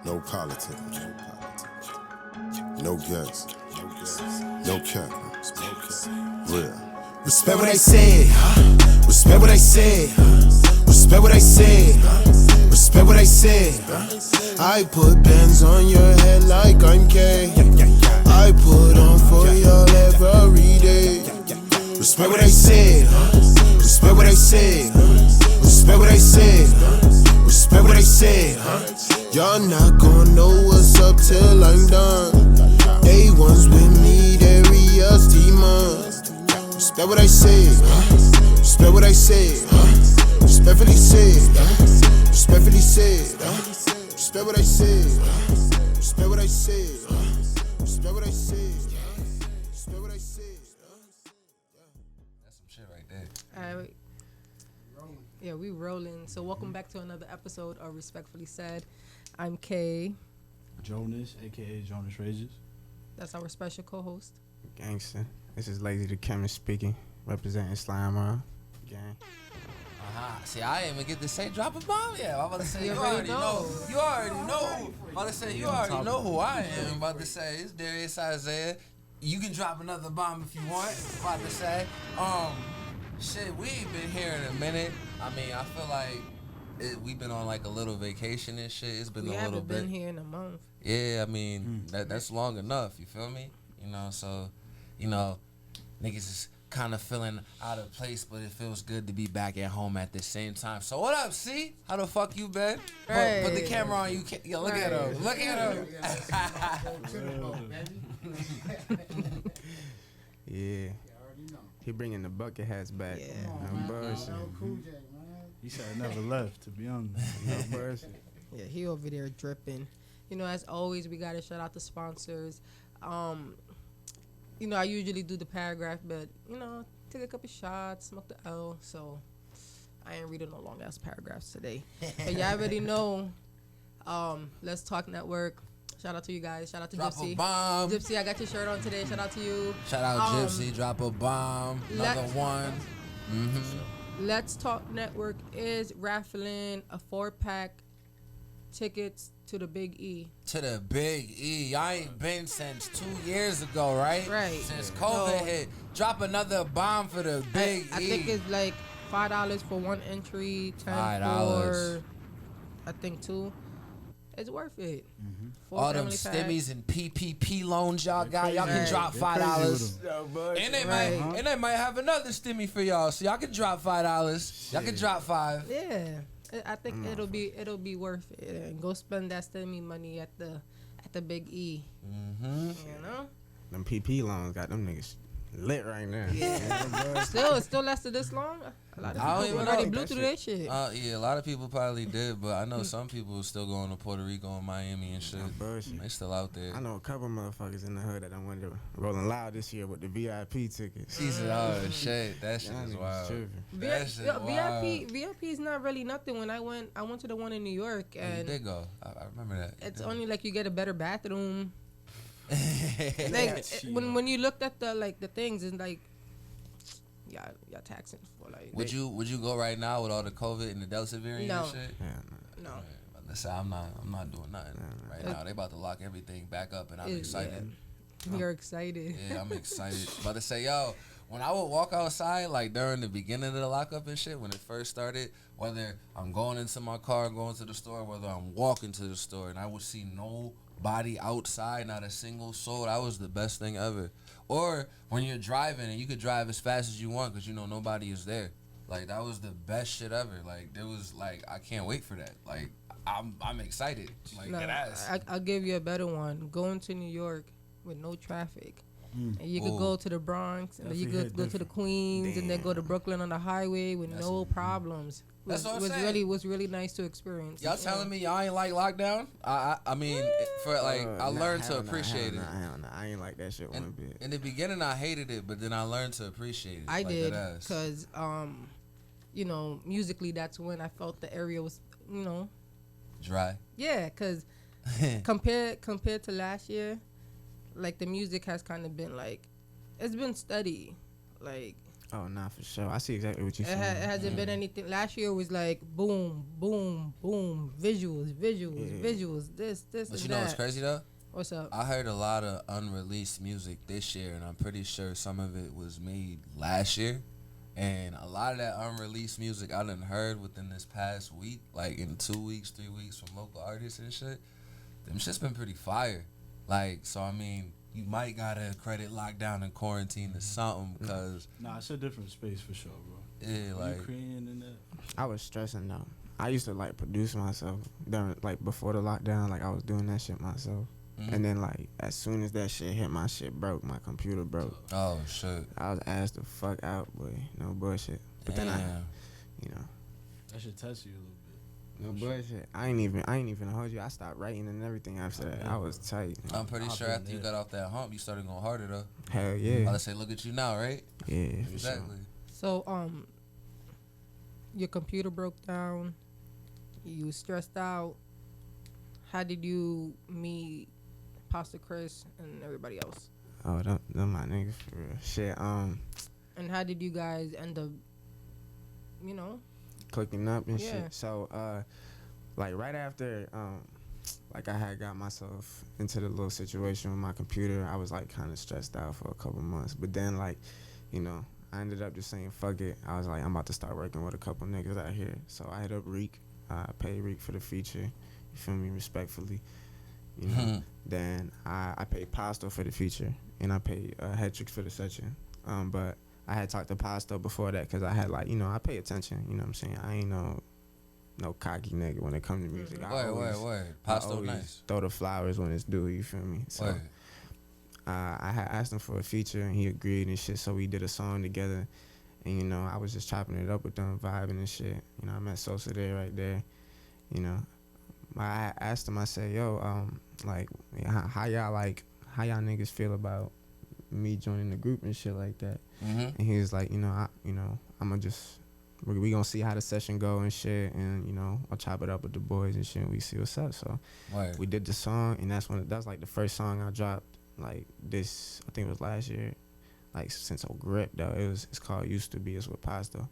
No politics. No gas. No cap. Real. Respect what I said. Respect what I said. Respect what I said. Respect what I said. I put bands on your head like I'm K. I put on for y'all every day. Respect what I said. Respect what I said. Respect what I said. Respect what I said. Y'all not gonna know what's up till I'm done. A1's with me, there he is, demon. Respect what I said. Respect what I said. Respectfully said. Respectfully said. Respect what I said. Respect what I said. Respect what I said. Respect what I said. That's some shit right there. All right. Yeah, we rolling. So welcome back to another episode of Respectfully Said. I'm Kay. Joenis, a.k.a. Joenis Rages. That's our special co-host. Gangster. This is Lazy Da Chemist speaking, representing Slimer. Gang. See, I didn't even get to say drop a bomb yet. I'm about to say You you already already know. You already know. I'm about to say you already know who I am. I'm about to say it's Darius Isaiah. You can drop another bomb if you want. I'm about to say, shit, we ain't been here in a minute. I mean, I feel like we've been on like a little vacation and shit. It's been We a little haven't bit. been here in a month. Yeah, I mean that's long enough. You feel me? You know, so niggas is kind of feeling out of place, but it feels good to be back at home at the same time. So what up, C? How the fuck you been? Right. Put the camera on you. Yo, look at him. Look at him. Yeah. He bringing the bucket hats back. Yeah. No bullshit. He said I never left, to be honest. No bullshit. Yeah, he over there dripping. You know, as always, we got to shout out the sponsors. You know, I usually do the paragraph, but, you know, take a couple shots, smoke the L, so I ain't reading no long-ass paragraphs today. But y'all already know, Let's Talk Network. Shout out to you guys. Shout out to Drop Gypsy. a bomb. Gypsy, I got your shirt on today. Shout out to you. Shout out Gypsy. Drop a bomb. Another one. Let's Talk Network is raffling a 4-pack tickets to the Big E. To the Big E. I ain't been since 2 years ago, right? Right. Since COVID hit. Drop another bomb for the Big I E. think it's like $5 for one entry, $10 $5. for, I think, 2. It's worth it. For All them family pack. stimmies and PPP loans y'all got, y'all can Right. drop $5. And they Right. might have another stimmy for y'all, so y'all can drop $5. Y'all can drop $5. Yeah, I think it'll be worth it, and go spend that stimmy money at the Big E. You know. Them PP loans got them niggas lit right now. Yeah. It still lasted this long. A lot I don't of people even already know. blew through that shit. Yeah, a lot of people probably did, but I know some people are still going to Puerto Rico and Miami and shit. No bullshit. They still out there. I know a couple motherfuckers in the hood that I went to Rolling Loud this year with the VIP tickets. She said, "Oh shit, that shit Y'all is niggas wild." tripping. That shit wild. VIP is not really nothing. When I went to the one in New York, Yeah, you and did go. I remember that. it's only like you get a better bathroom. Like when you looked at the things, and like y'all taxing for like. Would you go right now with all the COVID and the Delta variant No. and shit? No. Listen, I'm not doing nothing right now. They about to lock everything back up, and I'm excited. Yeah. You're excited. Yeah, I'm excited. About to say, yo, when I would walk outside, like during the beginning of the lockup and shit, when it first started, whether I'm going into my car, going to the store, whether I'm walking to the store, and I would see nobody outside, not a single soul, that was the best thing ever. Or when you're driving and you could drive as fast as you want because you know nobody is there. Like, that was the best shit ever. Like, there was, like, I can't wait for that. Like, I'm excited. Like, No, get ass. I'll give you a better one. Going to New York with no traffic. And you could go to the Bronx, and then you could go to the Queens, and then go to Brooklyn on the highway with no problems. That's what I'm was saying. was really nice to experience. Y'all telling me y'all ain't like lockdown? I mean, for like, I learned to appreciate it. I ain't like that shit one bit. In the beginning, I hated it, but then I learned to appreciate it. I like did, that ass. because you know, musically, that's when I felt the area was, you know, Dry. yeah, because compared to last year, like the music has kind of been like, it's been steady, like. Oh, nah, for sure. I see exactly what you're It saying. hasn't been anything. Last year was like boom, boom, boom, visuals, visuals, this, But and you know what's that. crazy though? What's up? I heard a lot of unreleased music this year, and I'm pretty sure some of it was made last year. And a lot of that unreleased music I done heard within this past week, like in 2 weeks, 3 weeks from local artists and shit. Them shit's been pretty fire. Like, so I mean, you might gotta credit lockdown and quarantine to something, because Nah, it's a different space for sure, bro. yeah, Like, like you creating in that. I was stressing though. I used to like produce myself during like before the lockdown. Like I was doing that shit myself. And then like as soon as that shit hit, my shit broke. My computer broke. oh shit, I was asked the fuck out, boy. No bullshit. But then you know, That should test you a little bit. no bullshit. I ain't even hold you. I stopped writing and everything after that. I was tight. I'm pretty I've sure been after you there. got off that hump, you started going harder though. Hell yeah. Let's say, look at you now, right? Yeah, for Exactly. So your computer broke down. You was stressed out. How did you meet Pastor Chris and everybody else? sure. Oh, them my niggas for real. Shit. And how did you guys end up, you know? Clicking up and Yeah. shit. So like right after like I had got myself into the little situation with my computer, I was like kind of stressed out for a couple months. But then like, you know, I ended up just saying fuck it. I was like, I'm about to start working with a couple niggas out here. So I hit up Reek. I paid Reek for the feature. You feel me? Respectfully. You know. Then I paid Pasto for the feature, and I paid Hetrix for the session. But I had talked to Pasto before that because I had like, you know, I pay attention. You know what I'm saying? I ain't no cocky nigga when it comes to music. Word. I Pasto always nice. throw the flowers when it's due. You feel me? So Word. I had asked him for a feature and he agreed and shit. So we did a song together, and you know I was just chopping it up with them, vibing and shit. You know I met Sosa there, right there. You know, I asked him. I said, "Yo, like, how y'all niggas feel about me joining the group and shit like that?" And he was like, I'm gonna just we gonna see how the session go and shit, and you know I'll chop it up with the boys and shit. And we see what's up. So Word. we did the song, and that's like the first song I dropped. Like this, I think it was last year. Like since a grip though, it's called Used to Be. It's with Pasta,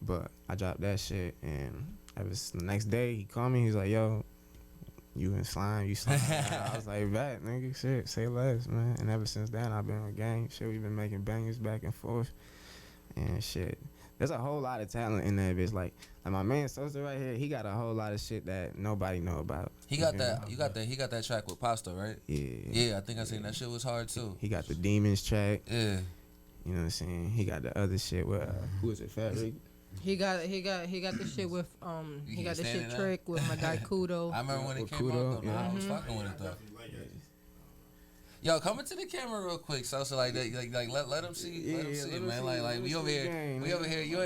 but I dropped that shit, and the next day he called me. He's like, "Yo, you in slime? You slime?" I was like, "Bet, nigga, shit, say less, man." And ever since then, I've been with gang. Shit, we've been making bangers back and forth, and shit. There's a whole lot of talent in that bitch. Like my man Sosa right here, he got a whole lot of shit that nobody know about. He got that. You got that. He got that track with Pasto, right? Yeah. Yeah, I think I seen that shit was hard too. He got the Demons track. Yeah. You know what I'm saying? He got the other shit with who is it? Fat Rick. He got the shit with he got the stand shit it up? trick with my guy Kudo. I remember when it With came Kudo, out though. yeah. I was fucking with it though. Yo, come into the camera real quick, so like that, like let them see, let them see, let 'em man. see, Like let 'em we see over the here, game, we man. over here. You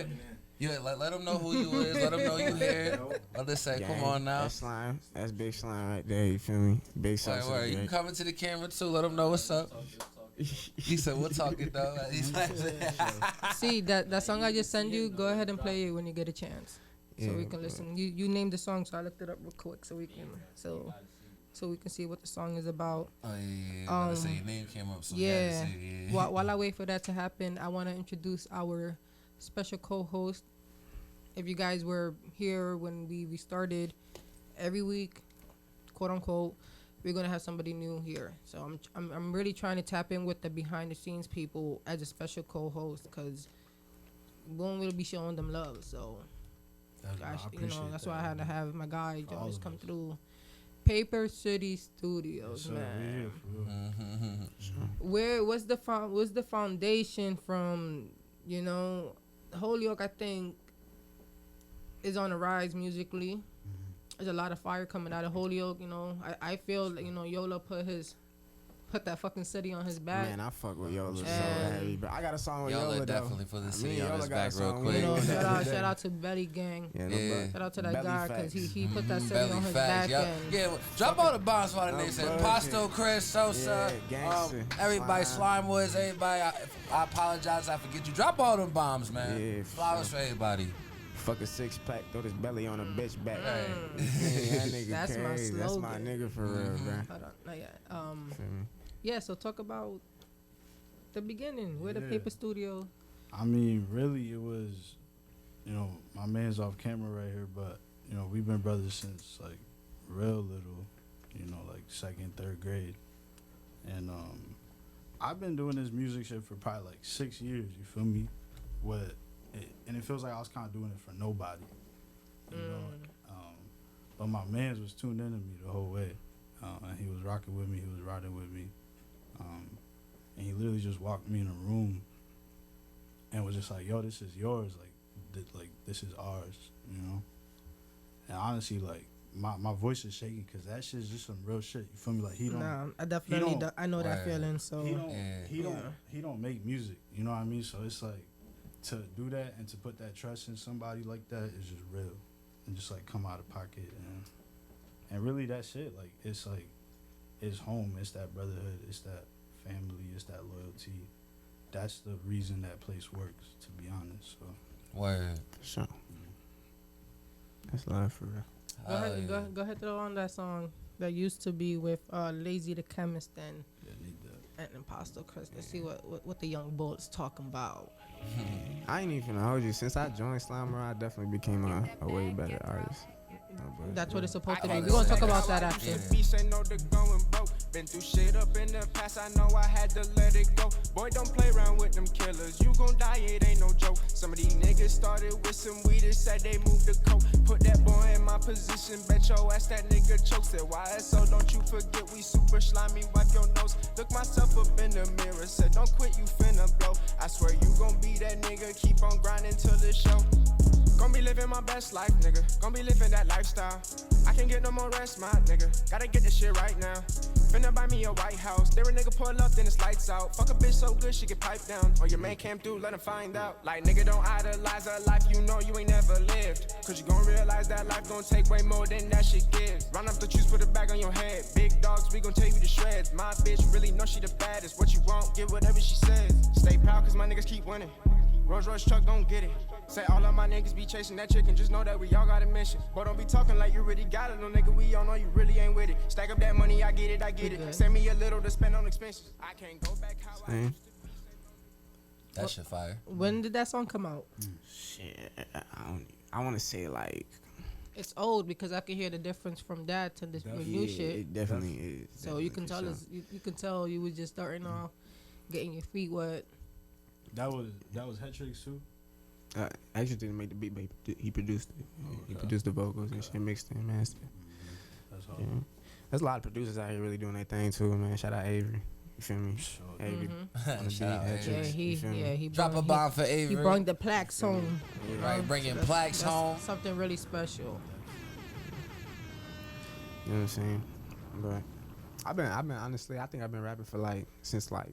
let them know who you is. Let them know you here. Let's say, come Gang. on now. That's slime. That's big slime right there. You feel me? Big Sosa. Word. You can come into the camera too. Let them know what's up. He said, "We'll talk it though." He's like, See that song I just sent you. Go ahead and play it when you get a chance, so Yeah, we can bro. listen. You named the song, so I looked it up real quick, so we can see what the song is about. oh yeah. Let's say your name came up, so Yeah. we had to say it, yeah. While I wait for that to happen, I want to introduce our special co-host. If you guys were here when we started, every week, quote unquote, we're gonna have somebody new here. So I'm really trying to tap in with the behind the scenes people as a special co-host, because we won't really be showing them love. So gosh, that's why I had to have my guy all Joenis of come us. through. PaperCity Studios, So we man. here for real. What's the foundation from, Holyoke, I think, is on the rise musically. There's a lot of fire coming out of Holyoke. I feel like, Yola put that fucking city on his back. Man, I fuck with Yola so And- heavy, but I got a song with Yola Yola though. definitely put the Me city and on Yola his got a back real song with quick. Yola the other day. Shout out to Belly Gang. Yeah, Yeah. Shout out to that Belly guy, because facts. he put that city Belly on his facts. back. Yeah, And yeah. Drop all the bombs while the No nigga said bullshit. Pasto, Chris, Sosa, Yeah, gangster. everybody, Slime. Slime Woods, everybody. I apologize, I forget you. Drop all them bombs, man. Yeah, for Flowers sure. for everybody. Fuck a six pack, throw this belly on a bitch back. Right. Yeah, that nigga That's my crazy. That's my slogan. nigga for real, bro. hold on, not yet. Feel me? Yeah, so talk about the beginning. Where the Yeah. Paper Studio I mean, really, it was, my man's off camera right here, but, we've been brothers since, like, real little, like second, third grade. And I've been doing this music shit for probably, like, 6 years, you feel me? And it feels like I was kind of doing it for nobody, you know? But my man's was tuned into me the whole way. And he was rocking with me, he was riding with me. And he literally just walked me in a room and was just like, yo, this is yours. Like this is ours, And honestly, like, my voice is shaking because that shit's just some real shit. You feel me? Like, he don't. Nah, I definitely I know that feeling. So he don't make music. You know what I mean? So it's like, to do that and to put that trust in somebody like that is just real, and just like come out of pocket and really that shit. Like, it's home. It's that brotherhood. It's that family. It's that loyalty. That's the reason that place works, to be honest. So. Word. For sure. That's love for real. Go ahead, throw on that song that used to be with Lazy Da Chemist and Imposter Chris. Let's see what the young bull's talking about. I ain't even gonna hold you. Since I joined Slammer, I definitely became a way better artist. That's what it's supposed to be. We're gonna talk about that after. Been through shit up in the past, I know I had to let it go. Boy, don't play around with them killers, you gon' die, it ain't no joke. Some of these niggas started with some weed and said they moved the coke. Put that boy in my position, bet your ass that nigga choke. Said YSO, don't you forget we super slimy, wipe your nose. Look myself up in the mirror, said don't quit, you finna blow. I swear you gon' be that nigga, keep on grinding till the show. Gon' be living my best life, nigga. Gon' be living that lifestyle. I can't get no more rest, my nigga. Gotta get this shit right now. Finna buy me a White House. There a nigga pull up, then it's lights out. Fuck a bitch so good she get piped down. Or your man came through, let him find out. Like, nigga, don't idolize a life you know you ain't never lived. Cause you gon' realize that life gon' take way more than that shit gives. Run up the juice, put it back on your head. Big dogs, we gon' tear you to shreds. My bitch really know she the baddest. What you want, get whatever she says. Stay proud cause my niggas keep winning. Rolls Royce truck, don't get it. Say all of my niggas be chasing that chicken, just know that we all got a mission. But don't be talking like you really got it, no nigga, we all know you really ain't with it. Stack up that money, I get it. Send me a little to spend on expenses. I can't go back how I used to. That shit fire. When did that song come out? Shit, I want to say like. It's old because I can hear the difference from that to this new shit. It definitely is. So you can tell us, you can tell you was just starting off, getting your feet wet. That was Hetrix too. Actually didn't make the beat, but he produced it. He produced the vocals and shit, mixed it and mastered. That's hard. Yeah. There's a lot of producers out here really doing their thing too, man. Shout out Avery. You feel me? Sure. Avery. On the beat, Shout out Hetrix, Yeah, he Drop a bomb for Avery. He brought the plaques home. Right, bringing plaques home. Something really special. You know what I'm saying? But I've been honestly, I think I've been rapping for like since like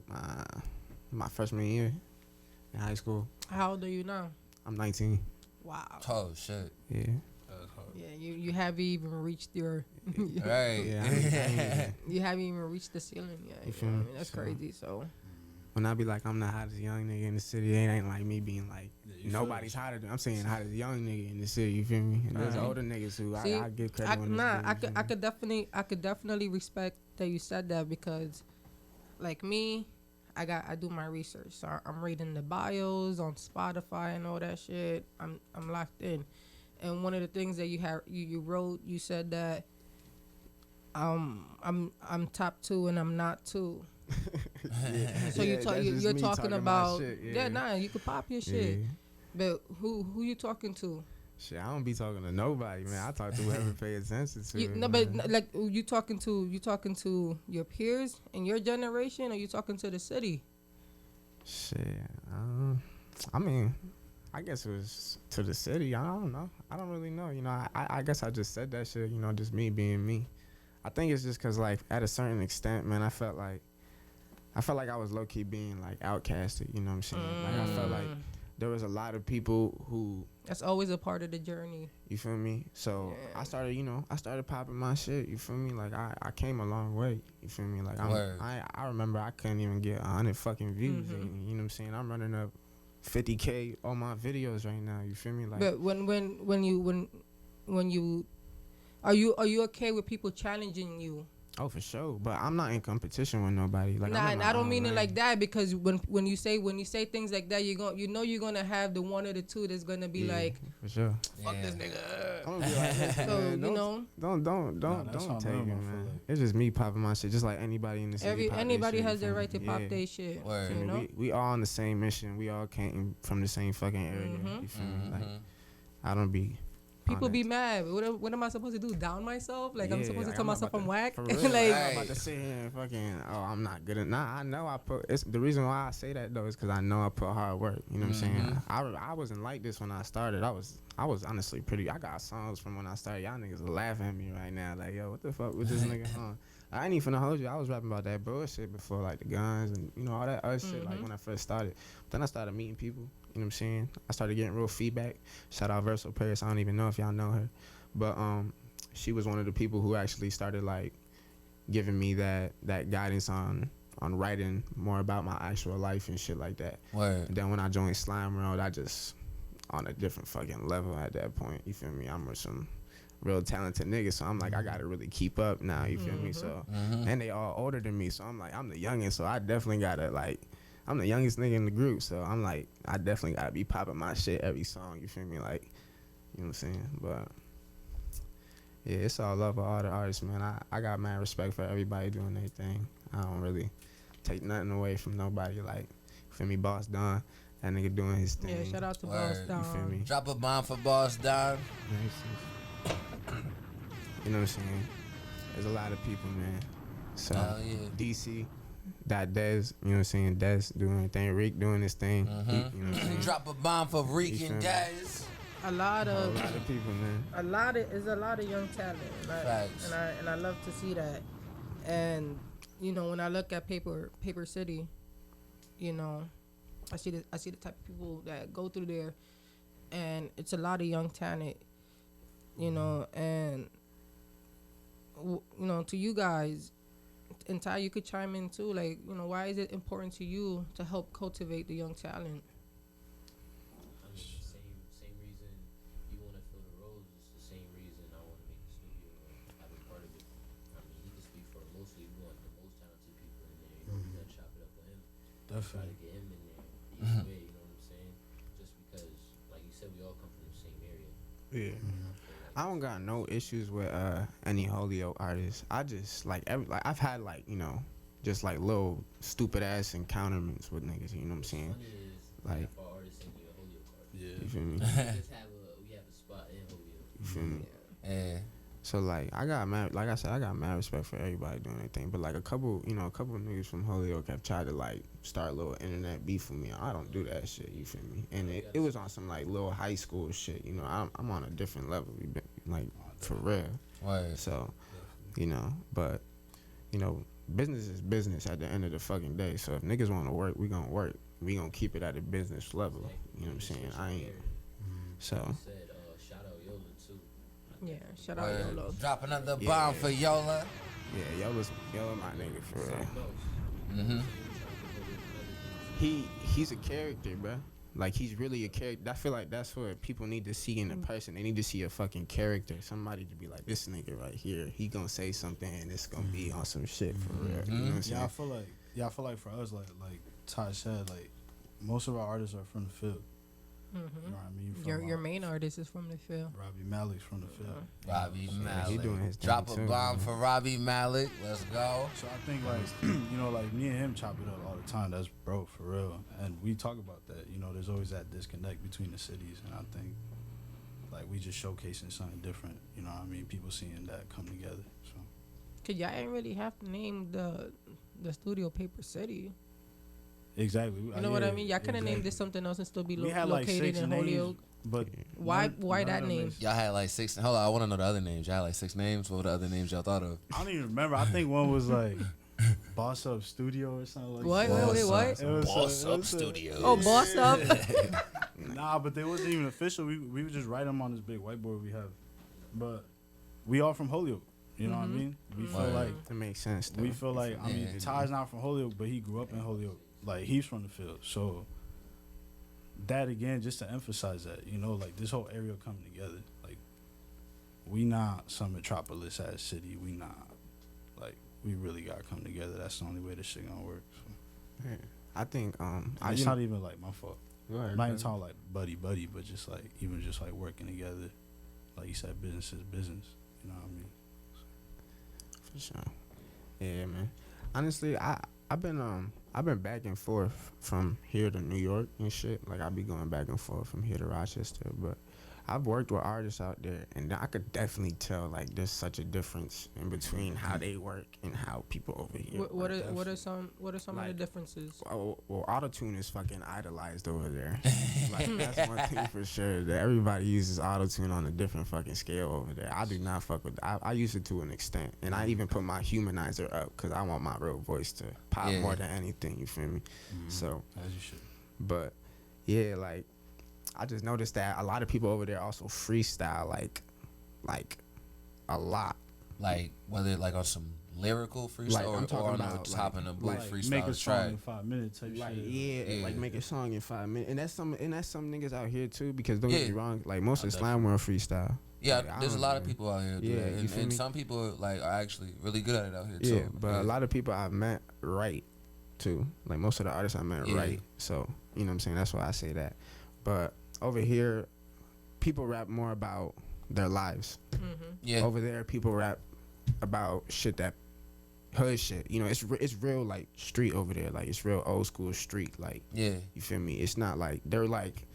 my freshman year in high school. How old are you now? I'm 19. Wow. Oh shit. Yeah. Yeah, you haven't even reached your Right. Yeah. you haven't even reached the ceiling yet. You You feel know what I me? mean? That's So- crazy. So When I be like, I'm the hottest young nigga in the city, it ain't like me being like, you nobody's feel hotter than I'm saying hottest young nigga in the city, you feel me? And there's older niggas who See, I give credit on this. I could definitely respect that you said that because, like me, I do my research. So I'm reading the bios on Spotify and all that shit. I'm locked in. And one of the things that you wrote, you said that I'm top 2 and I'm not 2. So you're talking about shit, you could pop your shit. But who you talking to? Shit, I don't be talking to nobody, man. I talk to whoever pay attention to. No, but like you talking to your peers in your generation, or you talking to the city? Shit, I mean, I guess it was to the city. I don't know. I don't really know. You know, I guess I just said that shit. You know, just me being me. I think it's just because, like, at a certain extent, man, I felt like I was low key being like outcasted. You know what I'm saying? Like I felt like there was a lot of people who. That's always a part of the journey. You feel me? So Yeah. I started popping my shit. You feel me? Like I came a long way. You feel me? Like I remember I couldn't even get 100 fucking views. And, you know what I'm saying? I'm running up 50K on my videos right now. You feel me? Like. But when you are you okay with people challenging you Oh, for sure. But I'm not in competition with nobody. Like, Nah, I'm in and my I don't own mean it lane. like that, because when you say things like that, you're gonna have the one or the two that's gonna be Yeah, like, for sure. fuck this nigga. I'm gonna be like, listen, So man, you know, don't that's take on it, them, I feel man. like. It's just me popping my shit, just like anybody in the city. pop their anybody shit, has you their feel right me? to pop Yeah. their shit. Word. You know. We all on the same mission. We all came from the same fucking area. You feel me? Like, I don't be. People on be that. mad. What am I supposed to do? Down myself? Like I'm Yeah, supposed to like, tell I'm not myself about I'm to- whack? For real, Like, I'm Right. about to sit here and fucking. Oh, I'm not good enough. Nah, I know I put. It's the reason why I say that though is because I know I put hard work. You know what I'm saying? I wasn't like this when I started. I was honestly pretty. I got songs from when I started. Y'all niggas are laughing at me right now. Like, yo, what the fuck with this nigga on? I ain't even finna hold you. I was rapping about that bullshit before, like the guns and all that other shit. Like when I first started. Then I started meeting people. You know what I'm saying? I started getting real feedback. Shout out Verso Paris. I don't even know if y'all know her, but she was one of the people who actually started like giving me that guidance on writing more about my actual life and shit like that. Word. And then when I joined Slime World, I just on a different fucking level at that point. You feel me? I'm with some real talented niggas, so I'm like, I gotta really keep up now. You feel me? So and they all older than me, so I'm like, I'm the youngest, so I definitely gotta like. I'm the youngest nigga in the group, so I'm like, I definitely gotta be popping my shit every song. You feel me? Like, you know what I'm saying? But yeah, it's all love for all the artists, man. I got mad respect for everybody doing their thing. I don't really take nothing away from nobody. Like, you feel me? Boss Don, that nigga doing his thing. yeah, shout out to Word. Boss You feel Don. me? Drop a bomb for Boss Don. You know what I'm saying? There's a lot of people, man. So Hell yeah. DC, that Dez, you know what I'm saying? Dez doing his thing, Rick doing his thing. You know what I'm saying? Drop a bomb for Reek You and feel me? Dez. A lot A of lot of people, man. a lot of young talent, Facts. and I love to see that. And you know, when I look at PaperCity, you know, I see the type of people that go through there, and it's a lot of young talent, you know, and you know, to you guys, and Ty, you could chime in too. Like, you know, why is it important to you to help cultivate the young talent? I mean, same reason you want to fill the roles is the same reason I want to make the studio and have a part of it. I mean, he can speak for mostly we want the most talented people in there. You know, we gotta chop it up with him. Try to Definitely. get him in there either way. You know what I'm saying? Just because, like you said, we all come from the same area. Yeah. I don't got no issues with any Holyoke artists. I just like I've had like, you know, just like little stupid ass encounterments with niggas, you know what I'm saying? Funny is Like- half our artists in here, Holyoke artists. You feel me? We have a spot in Holyoke. You feel me? Yeah. So like I got mad, like I said, I got mad respect for everybody doing their thing. But like a couple of niggas from Holyoke have tried to like start a little internet beef with me. I don't do that shit. You feel me? And it was on some like little high school shit. You know, I'm on a different level. We been, like for real. Word. So, you know, but you know, business is business at the end of the fucking day. So if niggas want to work, we gonna work. We gonna keep it at a business level. You know what I'm saying? I ain't. So. Said, shout out Yola too. Yeah, shout out Word. YOLO. Drop another Yeah. bomb for Yola. Yeah, Yola my nigga for real. Mm-hmm. He's a character, bro. Like he's really a character. I feel like that's what people need to see in a person. They need to see a fucking character. Somebody to be like, this nigga right here, he gonna say something and it's gonna be on some shit for real. You know what I'm saying? Yeah, I feel like for us, like Ty said, like most of our artists are from the field. You know what I mean? From Your main artist is from the field. Robbie Malik's from the field. Robbie he Malik. doing his thing Drop a too, bomb man. for Robbie Malik. Let's go. So I think like you know, like me and him chop it up all the time. That's bro for real, and we talk about that. You know, there's always that disconnect between the cities, and I think like we just showcasing something different. You know what I mean? People seeing that come together. So Cause y'all ain't really have to name the studio PaperCity. exactly. You know what I mean? Y'all could have named this something else and still be We had like located 6 in names, Holyoke. but Why none that of them name? is- Y'all had like 6. Hold on, I want to know the other names. Y'all had like 6 names. What were the other names y'all thought of? I don't even remember. I think one was like Boss Up Studio or something like What? that. Wait, what? It was Boss it Up was Studios. Oh, Boss Up. Nah, but they wasn't even official. We would just write them on this big whiteboard we have. But we all from Holyoke. You know what I mean? We feel Word. like That makes sense. Though. we feel like I mean Yeah. Ty's not from Holyoke, but he grew up in Holyoke. Like he's from the field. So that again, just to emphasize that, you know, like this whole area coming together. Like we not some metropolis ass city. We not like we really gotta come together. That's the only way this shit gonna work. So. Yeah. I think It's not even like my fault. Go ahead, I'm not even cuz. talking like buddy, but just like even just like working together. Like you said, business is business. You know what I mean? For sure. Yeah, man. Honestly, I've been back and forth from here to New York and shit. Like I be going back and forth from here to Rochester, but I've worked with artists out there, and I could definitely tell like there's such a difference in between how they work and how people over here. What work. are some of the Like, differences? Well, autotune is fucking idolized over there. Like that's one thing for sure. That everybody uses autotune on a different fucking scale over there. I do not fuck with. I use it to an extent, and I even put my humanizer up because I want my real voice to pop more than anything. You feel me? So, As you should. but yeah, like I just noticed that a lot of people over there also freestyle like a lot. Like whether like on some lyrical freestyle Like, I'm or talking on the about, just like- hopping a booth like freestyle Make a song track. in 5 minutes type Like shit. Yeah. like make a song in 5 minutes, and that's some niggas out here too. Because don't get me Yeah. wrong, like most I of the slam world freestyle. Yeah, Like, I there's a don't lot of even- people out here who do Yeah, that, you and, feel and me? some people like are actually really good at it out here Yeah, too. but a lot of people I've met write too. Like most of the artists I met Yeah. write. So you know what I'm saying. That's why I say that. But over here, people rap more about their lives. Yeah, Over there, people rap about shit that hood shit. You know, it's real like street over there. Like it's real old school street. Like yeah. you feel me? It's not like they're like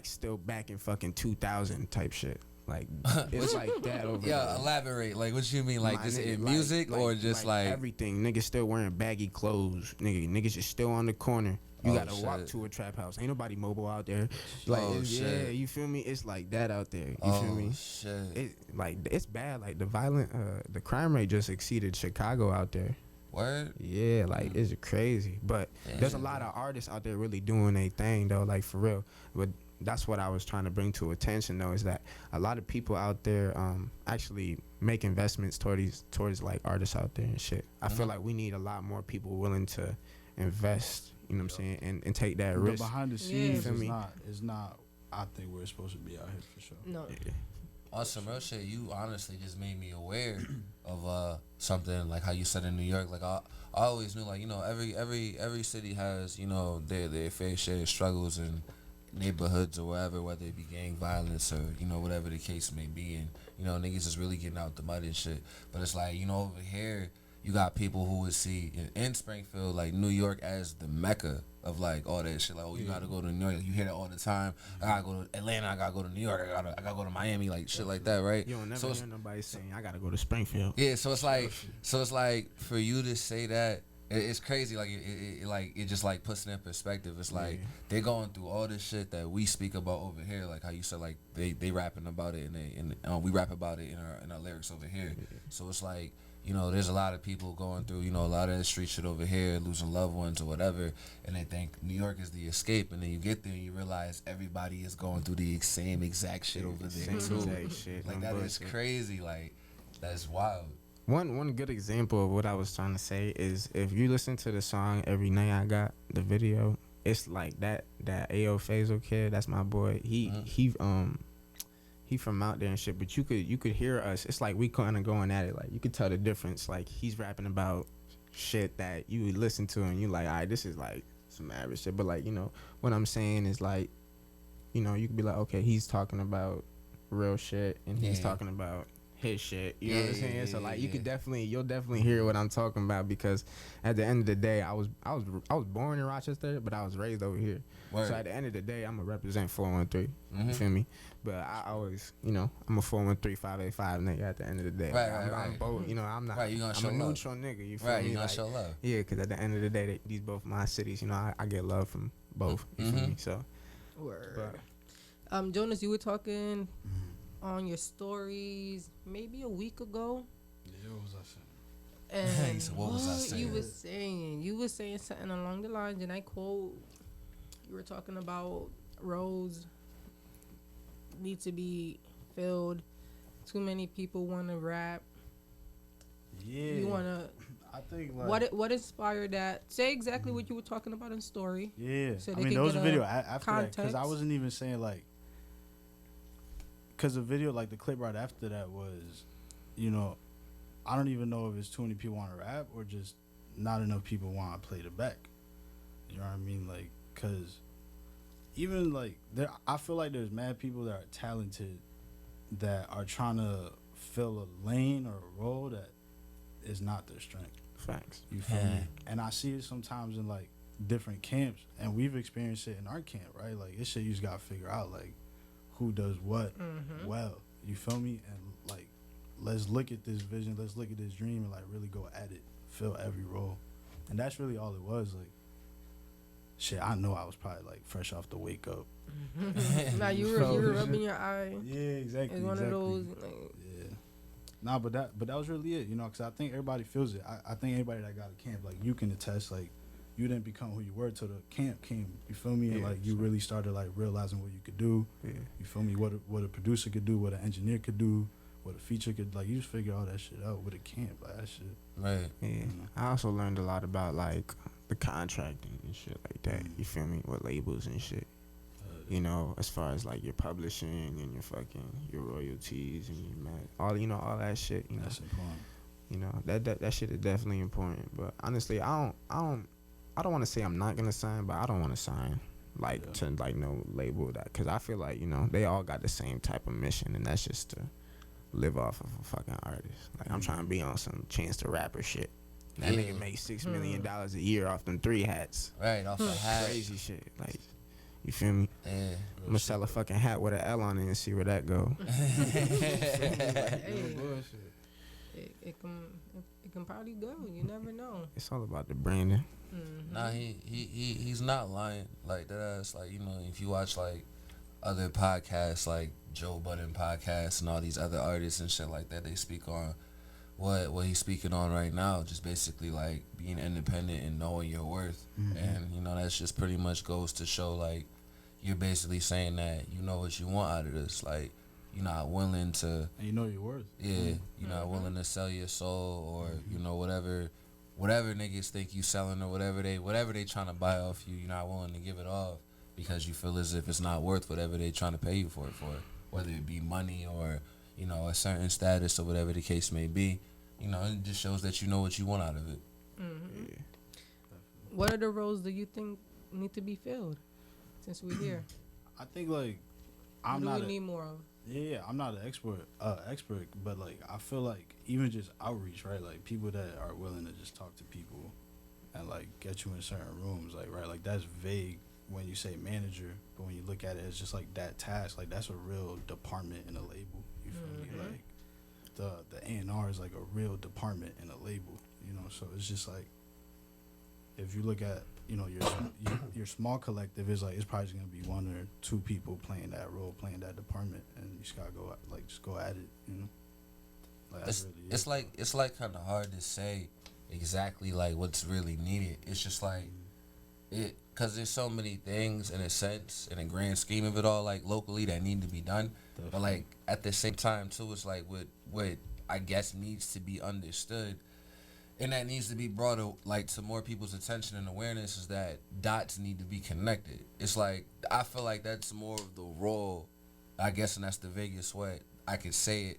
still back in fucking 2000 type shit. Like it's like that over Yeah, there. elaborate. Like, what you mean? Like, My just nigga, in music or just like? everything? Niggas still wearing baggy clothes. Niggas just still on the corner. You Oh, gotta walk shit. to a trap house. Ain't nobody mobile out there. Like Oh, yeah, shit. you feel me? It's like that out there. You Oh feel me? shit! It's bad. Like the crime rate just exceeded Chicago out there. Word. Yeah, like it's crazy. But there's a lot of artists out there really doing their thing though, like for real. But that's what I was trying to bring to attention though, is that a lot of people out there actually make investments towards like artists out there and shit. I feel like we need a lot more people willing to invest, you know what I'm saying, and take that The risk. behind the Yeah. scenes Feel me? is not. I think we're supposed to be out here for sure. No. On some real shit, you honestly just made me aware of something like how you said in New York. Like I always knew, like, you know, every city has, you know, their fair share of struggles and neighborhoods or whatever, whether it be gang violence or, you know, whatever the case may be, and, you know, niggas is really getting out the mud and shit. But it's like, you know, over here you got people who would see in Springfield, like, New York as the mecca of like all that shit. Like, oh, you gotta go to New York. You hear that all the time. I gotta go to Atlanta. I gotta go to New York. I gotta go to Miami. Like shit like that, right? You don't never So it's- hear nobody saying I gotta go to Springfield. yeah, so it's like for you to say that, it's crazy. Like it just like puts it in perspective. It's like they're going through all this shit that we speak about over here. Like how you said, like they rapping about it and we rap about it in our lyrics over here. So it's like, you know, there's a lot of people going through, you know, a lot of the street shit over here, losing loved ones or whatever, and they think New York is the escape, and then you get there and you realize everybody is going through the same exact shit over there Same too. exact shit, Like no that is bullshit. crazy. Like that's wild. One good example of what I was trying to say is if you listen to the song Every Night I Got, the video, it's like that AO Faisal kid, that's my boy. He from out there and shit, but you could hear us. It's like we kind of going at it. Like you could tell the difference. Like he's rapping about shit that you would listen to and you like, all right, this is like some average shit. But like, you know, what I'm saying is like, you know, you could be like, okay, he's talking about real shit and he's talking about his shit. You know what I'm saying? So like, you'll definitely hear what I'm talking about, because at the end of the day, I was born in Rochester, but I was raised over here. Word. So at the end of the day, I'm gonna represent 413. You feel me? But I always, you know, I'm a 413 585 nigga at the end of the day. Right, I'm right. both, you know, I'm not. Right, you gonna I'm show a love. neutral nigga. You feel Right, me? you gonna Like, show love. yeah, because at the end of the day, these both my cities. You know, I get love from both. You feel me? So. Word. Jonas, you were talking on your stories maybe a week ago. Yeah, what was I saying? And He said, what was I saying? You were saying something along the lines, and I quote, you were talking about roads need to be filled. Too many people want to rap. Yeah. You want to. I think like What inspired that? Say exactly what you were talking about in story. Yeah, So I they mean, can there was get a a video after that, because I context. wasn't even saying like, because the video, like the clip right after that was, you know, I don't even know if it's too many people want to rap or just not enough people want to play the back. You know what I mean? Like, cause even like there, I feel like there's mad people that are talented that are trying to fill a lane or a role that is not their strength. Facts. You feel me? And I see it sometimes in like different camps, and we've experienced it in our camp, right? Like this shit you just gotta figure out like who does what well. You feel me? And like let's look at this vision, let's look at this dream, and like really go at it, fill every role. And that's really all it was. Like shit, I know I was probably like fresh off the wake up. Now you were rubbing your eye. Yeah, exactly. It's one of those. Like, yeah. Nah, but that was really it, you know, because I think everybody feels it. I think anybody that got a camp, like you can attest, like you didn't become who you were till the camp came. You feel me? And like you really started like realizing what you could do. Yeah. You feel me? What a producer could do, what an engineer could do, what a feature could, like you just figure all that shit out with a camp, like that shit. Right. Yeah. I also learned a lot about like the contracting and shit like that. You feel me? With labels and shit. You know, as far as like your publishing and your royalties and your all that shit. You know, That's important. You know that shit is definitely important. But honestly, I don't want to say I'm not gonna sign, but I don't want to sign to like no label that, because I feel like, you know, they all got the same type of mission, and that's just to live off of a fucking artist. Like I'm trying to be on some Chance the Rapper shit. That nigga make $6 million a year off them 3 hats. Right, off the hat. Crazy shit. Like, you feel me? Yeah. I'm gonna sell a fucking hat with an L on it and see where that go. it can probably go. You never know. It's all about the branding. Nah, he's not lying like that. Ass, like, you know, if you watch like other podcasts like Joe Budden podcast and all these other artists and shit like that, they speak on what he's speaking on right now, just basically like being independent and knowing your worth. And you know, that's just pretty much goes to show like you're basically saying that you know what you want out of this. Like you're not willing to, And you know your worth. yeah, you're not willing to sell your soul or you know whatever niggas think you selling or whatever they trying to buy off you, you're not willing to give it off because you feel as if it's not worth whatever they trying to pay you for it for, whether it be money or, you know, a certain status or whatever the case may be. You know, it just shows that you know what you want out of it. Yeah. What other roles do you think need to be filled since we're here? I think like What do we need more of? Yeah, I'm not an expert, but like I feel like even just outreach, right? Like people that are willing to just talk to people and like get you in certain rooms, like right, like that's vague when you say manager, but when you look at it, it's just like that task, like that's a real department in a label. You feel me? Like the A&R is like a real department in a label, you know. So it's just like if you look at, you know, your small collective is like it's probably just gonna be 1 or 2 people playing that role, playing that department, and you just gotta go at it, you know. Like It's like kind of hard to say exactly like what's really needed. It's just like it, because there's so many things in a sense, in a grand scheme of it all, like locally that need to be done. Definitely. But like at the same time too, it's like what I guess needs to be understood, and that needs to be brought to more people's attention and awareness, is that dots need to be connected. It's like I feel like that's more of the role, I guess, and that's the vaguest way I could say it,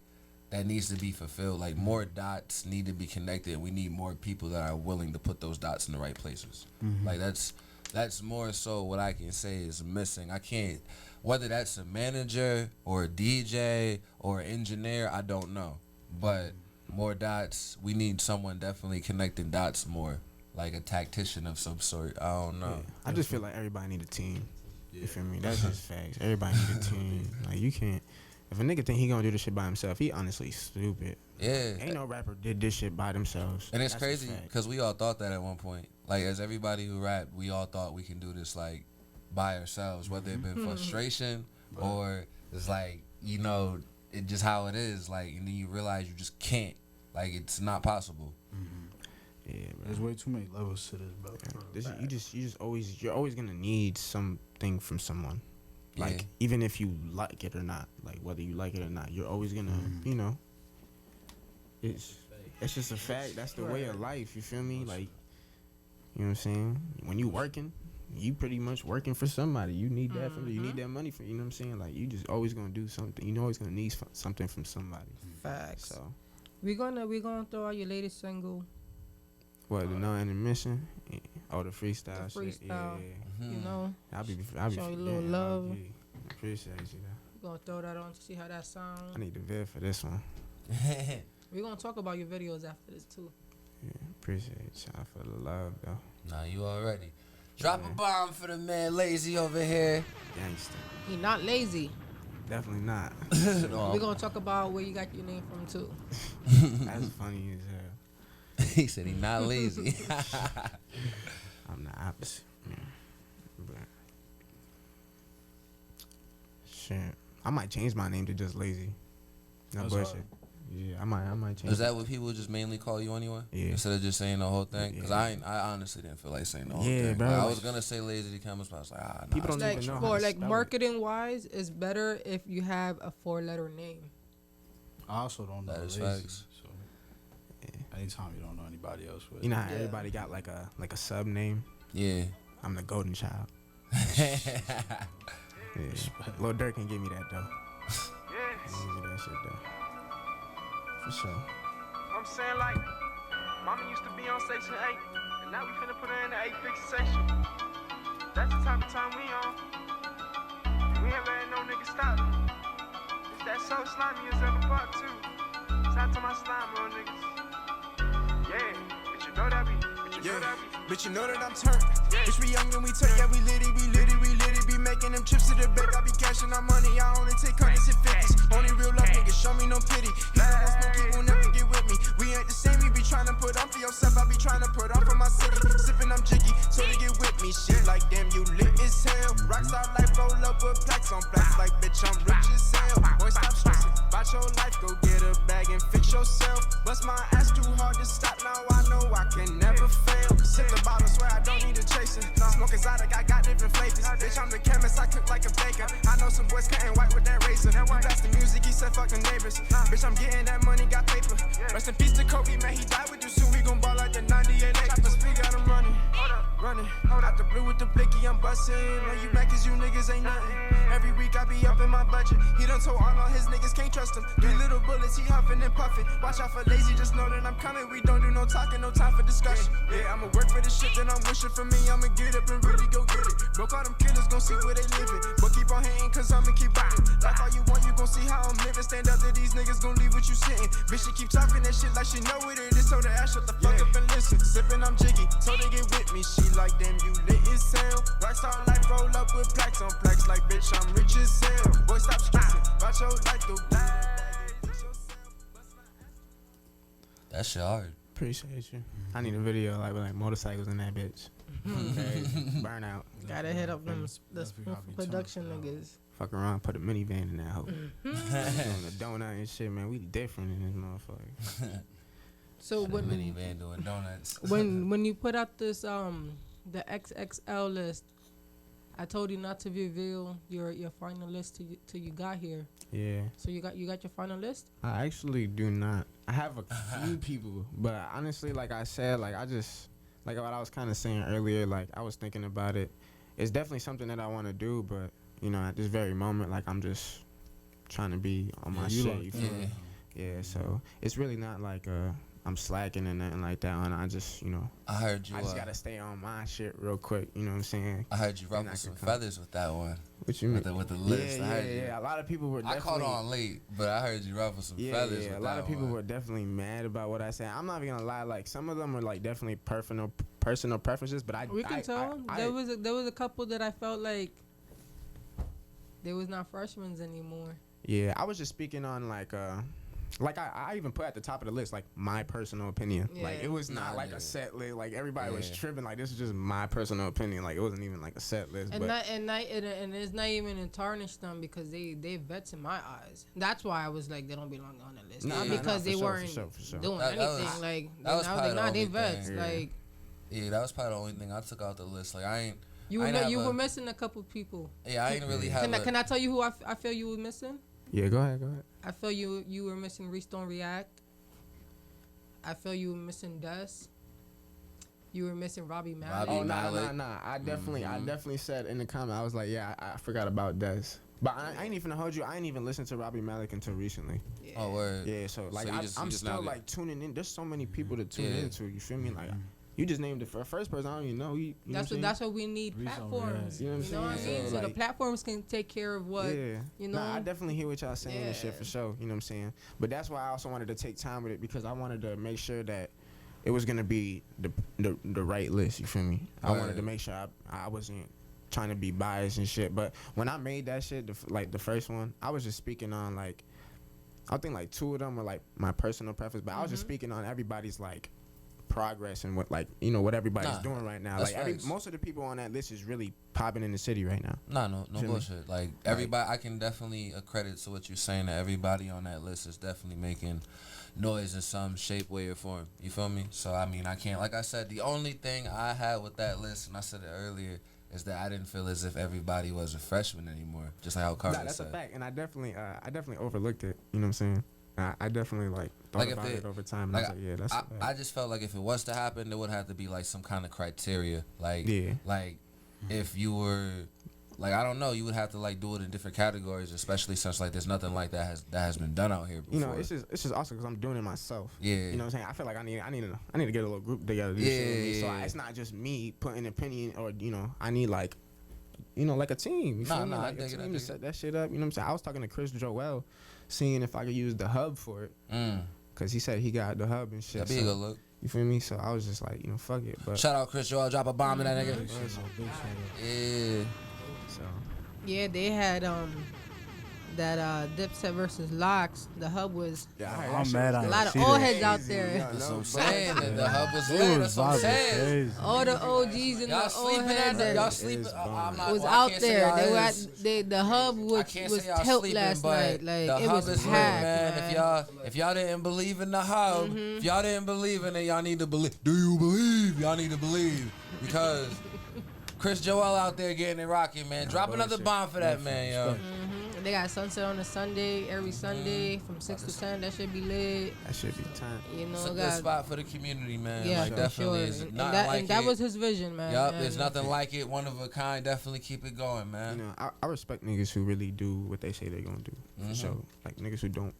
that needs to be fulfilled. Like more dots need to be connected, and we need more people that are willing to put those dots in the right places. Like that's more so what I can say is missing. I can't, whether that's a manager or a DJ or an engineer, I don't know, but more dots. We need someone definitely connecting dots more, like a tactician of some sort. I don't know. I just feel like everybody need a team. You feel me? That's just facts. Everybody need a team. Like you can't. If a nigga think he gonna do this shit by himself, he honestly stupid. Yeah. Ain't no rapper did this shit by themselves. And it's That's a crazy fact. because we all thought that at one point. Like, as everybody who rap, we all thought we can do this, like, by ourselves, whether it been frustration or it's like, you know, it just how it is. Like, and then you realize you just can't. Like, it's not possible. Yeah, bro. there's way too many levels to this, bro. You're always gonna need something from someone. Like, Yeah. even if you like it or not, like whether you like it or not, you're always gonna, you know, it's just a fact. That's the way of life. You feel me? Like, you know what I'm saying? When you working, you pretty much working for somebody. You need that from you need that money for, you know what I'm saying? Like, you just always gonna do something. You always gonna need something from somebody. Facts. So We're gonna throw out your latest single. What, the no intermission? Yeah. Oh, the freestyle, The shit. Yeah, freestyle. yeah. You know, I'll be Show you a little forgetting, love. low-key. Appreciate you, though. we're gonna throw that on to see how that I sounds. need the vid for this one. We're gonna talk about your videos after this too. Yeah, appreciate y'all for the love, though. Nah, you already. Drop Yeah. a bomb for the man Lazy over here. Gangsta. He not lazy. Definitely not. We're gonna talk about where you got your name from too. That's funny as hell. He said he not lazy. I'm the opposite. Yeah. But shit, I might change my name to just Lazy. No That's bullshit. hard. Yeah, I might change. Is that what people just mainly call you anyway? Yeah. Instead of just saying the whole thing? Because Yeah. I honestly didn't feel like saying the whole Yeah, thing. bro. Like, I was going to say Lazy Da Chemist, but I was like, nah. People don't Like even know how for to like spell it. marketing wise, it's better if you have a 4-letter name. I also don't know That is Lazy, facts. so anytime you don't know anybody else with. You know how Yeah. everybody got like a sub name. Yeah. I'm the golden child. Yeah. Lil Durk can give me that though. Give me that shit though. For sure. I'm saying like, mama used to be on section 8, and now we finna put her in the 850 section. That's the type of time we on. We ain't letting no nigga stop. It's that so slimy as ever part 2. Shout out to my slime on niggas. Yeah, but you know that we, Bitch, you know that I'm turned. Bitch, we young and we turn. Yeah, we lit it. Be making them trips to the bank. I be cashing our money. I only take hundreds and fifties. Only real love niggas, show me no pity. Even one smoke, he will never get with me. We ain't the same. You be trying to put on for yourself. I be trying to put on for my city. Sipping, I'm jiggy. So they get with me. Shit like damn, you lit as hell. Rockstar life, roll up with plaques on plaques. Like bitch, I'm rich as hell. Boy, stop stressing. About your life, go get a bag and fix yourself. Bust my ass too hard to stop. Now I know I can never fail. Sip the bottle, swear I don't need a chaser. Smoke exotic, I got different flavors. Bitch, I'm the chemist, I cook like a baker. I know some boys cutting white with that razor. You blast the music, he said fuck the neighbors. Bitch, I'm getting that money, got paper. Rest in peace to Kobe, man, he died with you soon. We gon' ball like the 98 Lakers. We got him running. Out the blue with the blicky, I'm bustin'. Know you back cause you niggas ain't nothing. Every week I be up in my budget. He done told all his niggas can't trust him. 3 little bullets, he huffin' and puffin'. Watch out for Lazy, just know that I'm coming. We don't do no talking, no time for discussion. Yeah, I'ma work for the shit that I'm wishing for me. I'ma get up and really go get it. Broke all them killers, gon' see where they living. But keep on hating cause I'ma keep rockin'. Like all you want, you gon' see how I'm living. Stand up to these niggas, gon' leave what you sitting. Bitch, she keep talking that shit like she know what it is. So the ass shut the fuck up and listen. Sippin', I'm jiggy, so they get with me. She like, damn, you lit as hell. Rockstar life, roll up with plaques on plaques. Like, bitch, I'm rich as hell. Boy, stop stressing. Watch your life go down. That shit hard. Appreciate you. I need a video like with like motorcycles in that bitch. Okay. Burnout. Gotta hit up them the Definitely gotta be production tuned out. niggas. Fuck around, put a minivan in that hoe. Doing the donut and shit, man. We different in this motherfucker. So Shit, when minivan doing donuts. when you put out this the XXL list, I told you not to reveal your final list till you got here. Yeah. So you got your final list? I actually do not. I have a few people, but honestly, like I said, like I just like what I was kind of saying earlier. Like I was thinking about it. It's definitely something that I want to do, but you know, at this very moment, like I'm just trying to be on my you shit. like You that. feel me? Yeah. So it's really not like I'm slacking and nothing like that. And I just, you know, I heard you. I just gotta stay on my shit real quick. You know what I'm saying? I heard you Then I ruffle some can come. feathers with that one. What you mean? With the list. Yeah, I heard you. yeah. A lot of people were. I Definitely, caught on late, but I heard you ruffle some Yeah, feathers yeah. with A lot that of people one. were definitely mad about what I said. I'm not even gonna lie. Like some of them were like definitely personal preferences, but I We can tell. There was a couple that I felt like they was not freshmen anymore. Yeah, I was just speaking on like I even put at the top of the list like my personal opinion. Like Yeah. it was not Nah, like yeah. a set list. Like everybody was Yeah. tripping. Like this is just my personal opinion. Like it wasn't even like a set list. And but and it's not even to tarnish them because they vets in my eyes. That's why I was like they don't belong on the list. Nah, Not nah, because for they sure, for weren't sure, for sure. doing That anything. was- Like that was now probably they the not they only vets. thing. Like Yeah, that was probably the only thing I took out the list. Like I ain't. you I were ain't have you a- were missing a couple people. Yeah, I ain't really have. Can I tell you who I feel you were missing? yeah, go ahead. I feel you were missing Restone React. I feel you were missing Des. You were missing Robbie Malley. Robbie Oh Malley. nah. I definitely said in the comment. I was like, yeah, I forgot about Des. But I ain't even gonna hold you. I ain't even listened to Robbie Malek until recently. Oh, word. Yeah, so like So you I'm just still now like tuning in. There's so many people to tune Yeah. into. You feel me? Like you just named the first person I don't even know. You know That's what we need. Platforms. You know what I'm saying? So So, the like- platforms can take care of what Yeah. you know. Nah, I definitely hear what y'all saying and shit Yeah. for sure. You know what I'm saying? But that's why I also wanted to take time with it because I wanted to make sure that it was gonna be the right list. You feel me? I wanted to Right. make sure I wasn't trying to be biased and shit. But when I made that shit, the first one, I was just speaking on like, I think like 2 of them were like my personal preference, but I was just speaking on everybody's like progress and what like what everybody's doing right now. that's Like facts. most of the people on that list is really popping in the city right now. No Feel me? bullshit. Like everybody, I can definitely accredit to what you're saying. That everybody on that list is definitely making noise in some shape, way, or form. You feel me? So I mean, I can't. Like I said, the only thing I had with that list, and I said it earlier, is that I didn't feel as if everybody was a freshman anymore. Just like how Carter That's said. a fact, and I definitely overlooked it. You know what I'm saying? I definitely like thought Like, if about they- it over time, and like, I was like, yeah, that's. a fact. I just felt like if it was to happen, there would have to be like some kind of criteria. Like, Yeah. like if you were, like I don't know, you would have to like do it in different categories, especially since like there's nothing like that has been done out here before. You know, it's just also because I'm doing it myself. Yeah. You know what I'm saying? I feel like I need to get a little group together. You Yeah, feel me? yeah, So yeah. it's not just me putting an opinion, or I need like, like a team. You feel me? Nah, I Like a dig it, I team dig to it. set that shit up. You know what I'm saying? I was talking to Chris Joel, seeing if I could use the hub for it, cause he said he got the hub and shit. That'd be a so- good look. You feel me? So I was just like, fuck it. But Shout out Chris Joel, drop a bomb in that nigga. Big shout out, big shout out. Yeah. so Yeah, they had that Dipset versus Locks. The hub was yeah, I heard I'm that mad shit I was a lot didn't of see old that. heads out crazy. there. Yeah, That's no, what I'm but- saying. The hub was They lit. was That's what I'm vibing saying. crazy. All the OGs and Y'all the old sleeping heads at that? Y'all that sleeping? It's I'm not, was well, I out can't say there. y'all They were at is. the hub I was can't say y'all tilt sleeping, last but night. Like the it hub was is lit, packed, man. If y'all didn't believe in the hub, if y'all didn't believe in it, y'all need to believe. Do you believe? Y'all need to believe because Chris Joel out there getting it rocking, man. Drop another bomb for that man, yo. They got sunset on a Sunday every Sunday from 6 to 10. That should be lit. that should be time. You It's a know, good spot for the community, man. yeah, Like for definitely sure. is And nothing that, like and that it. was his vision, man. Yup, And there's nothing like it. One of a kind. Definitely keep it going, man. I respect niggas who really do what they say they're gonna do. For sure. Like niggas who don't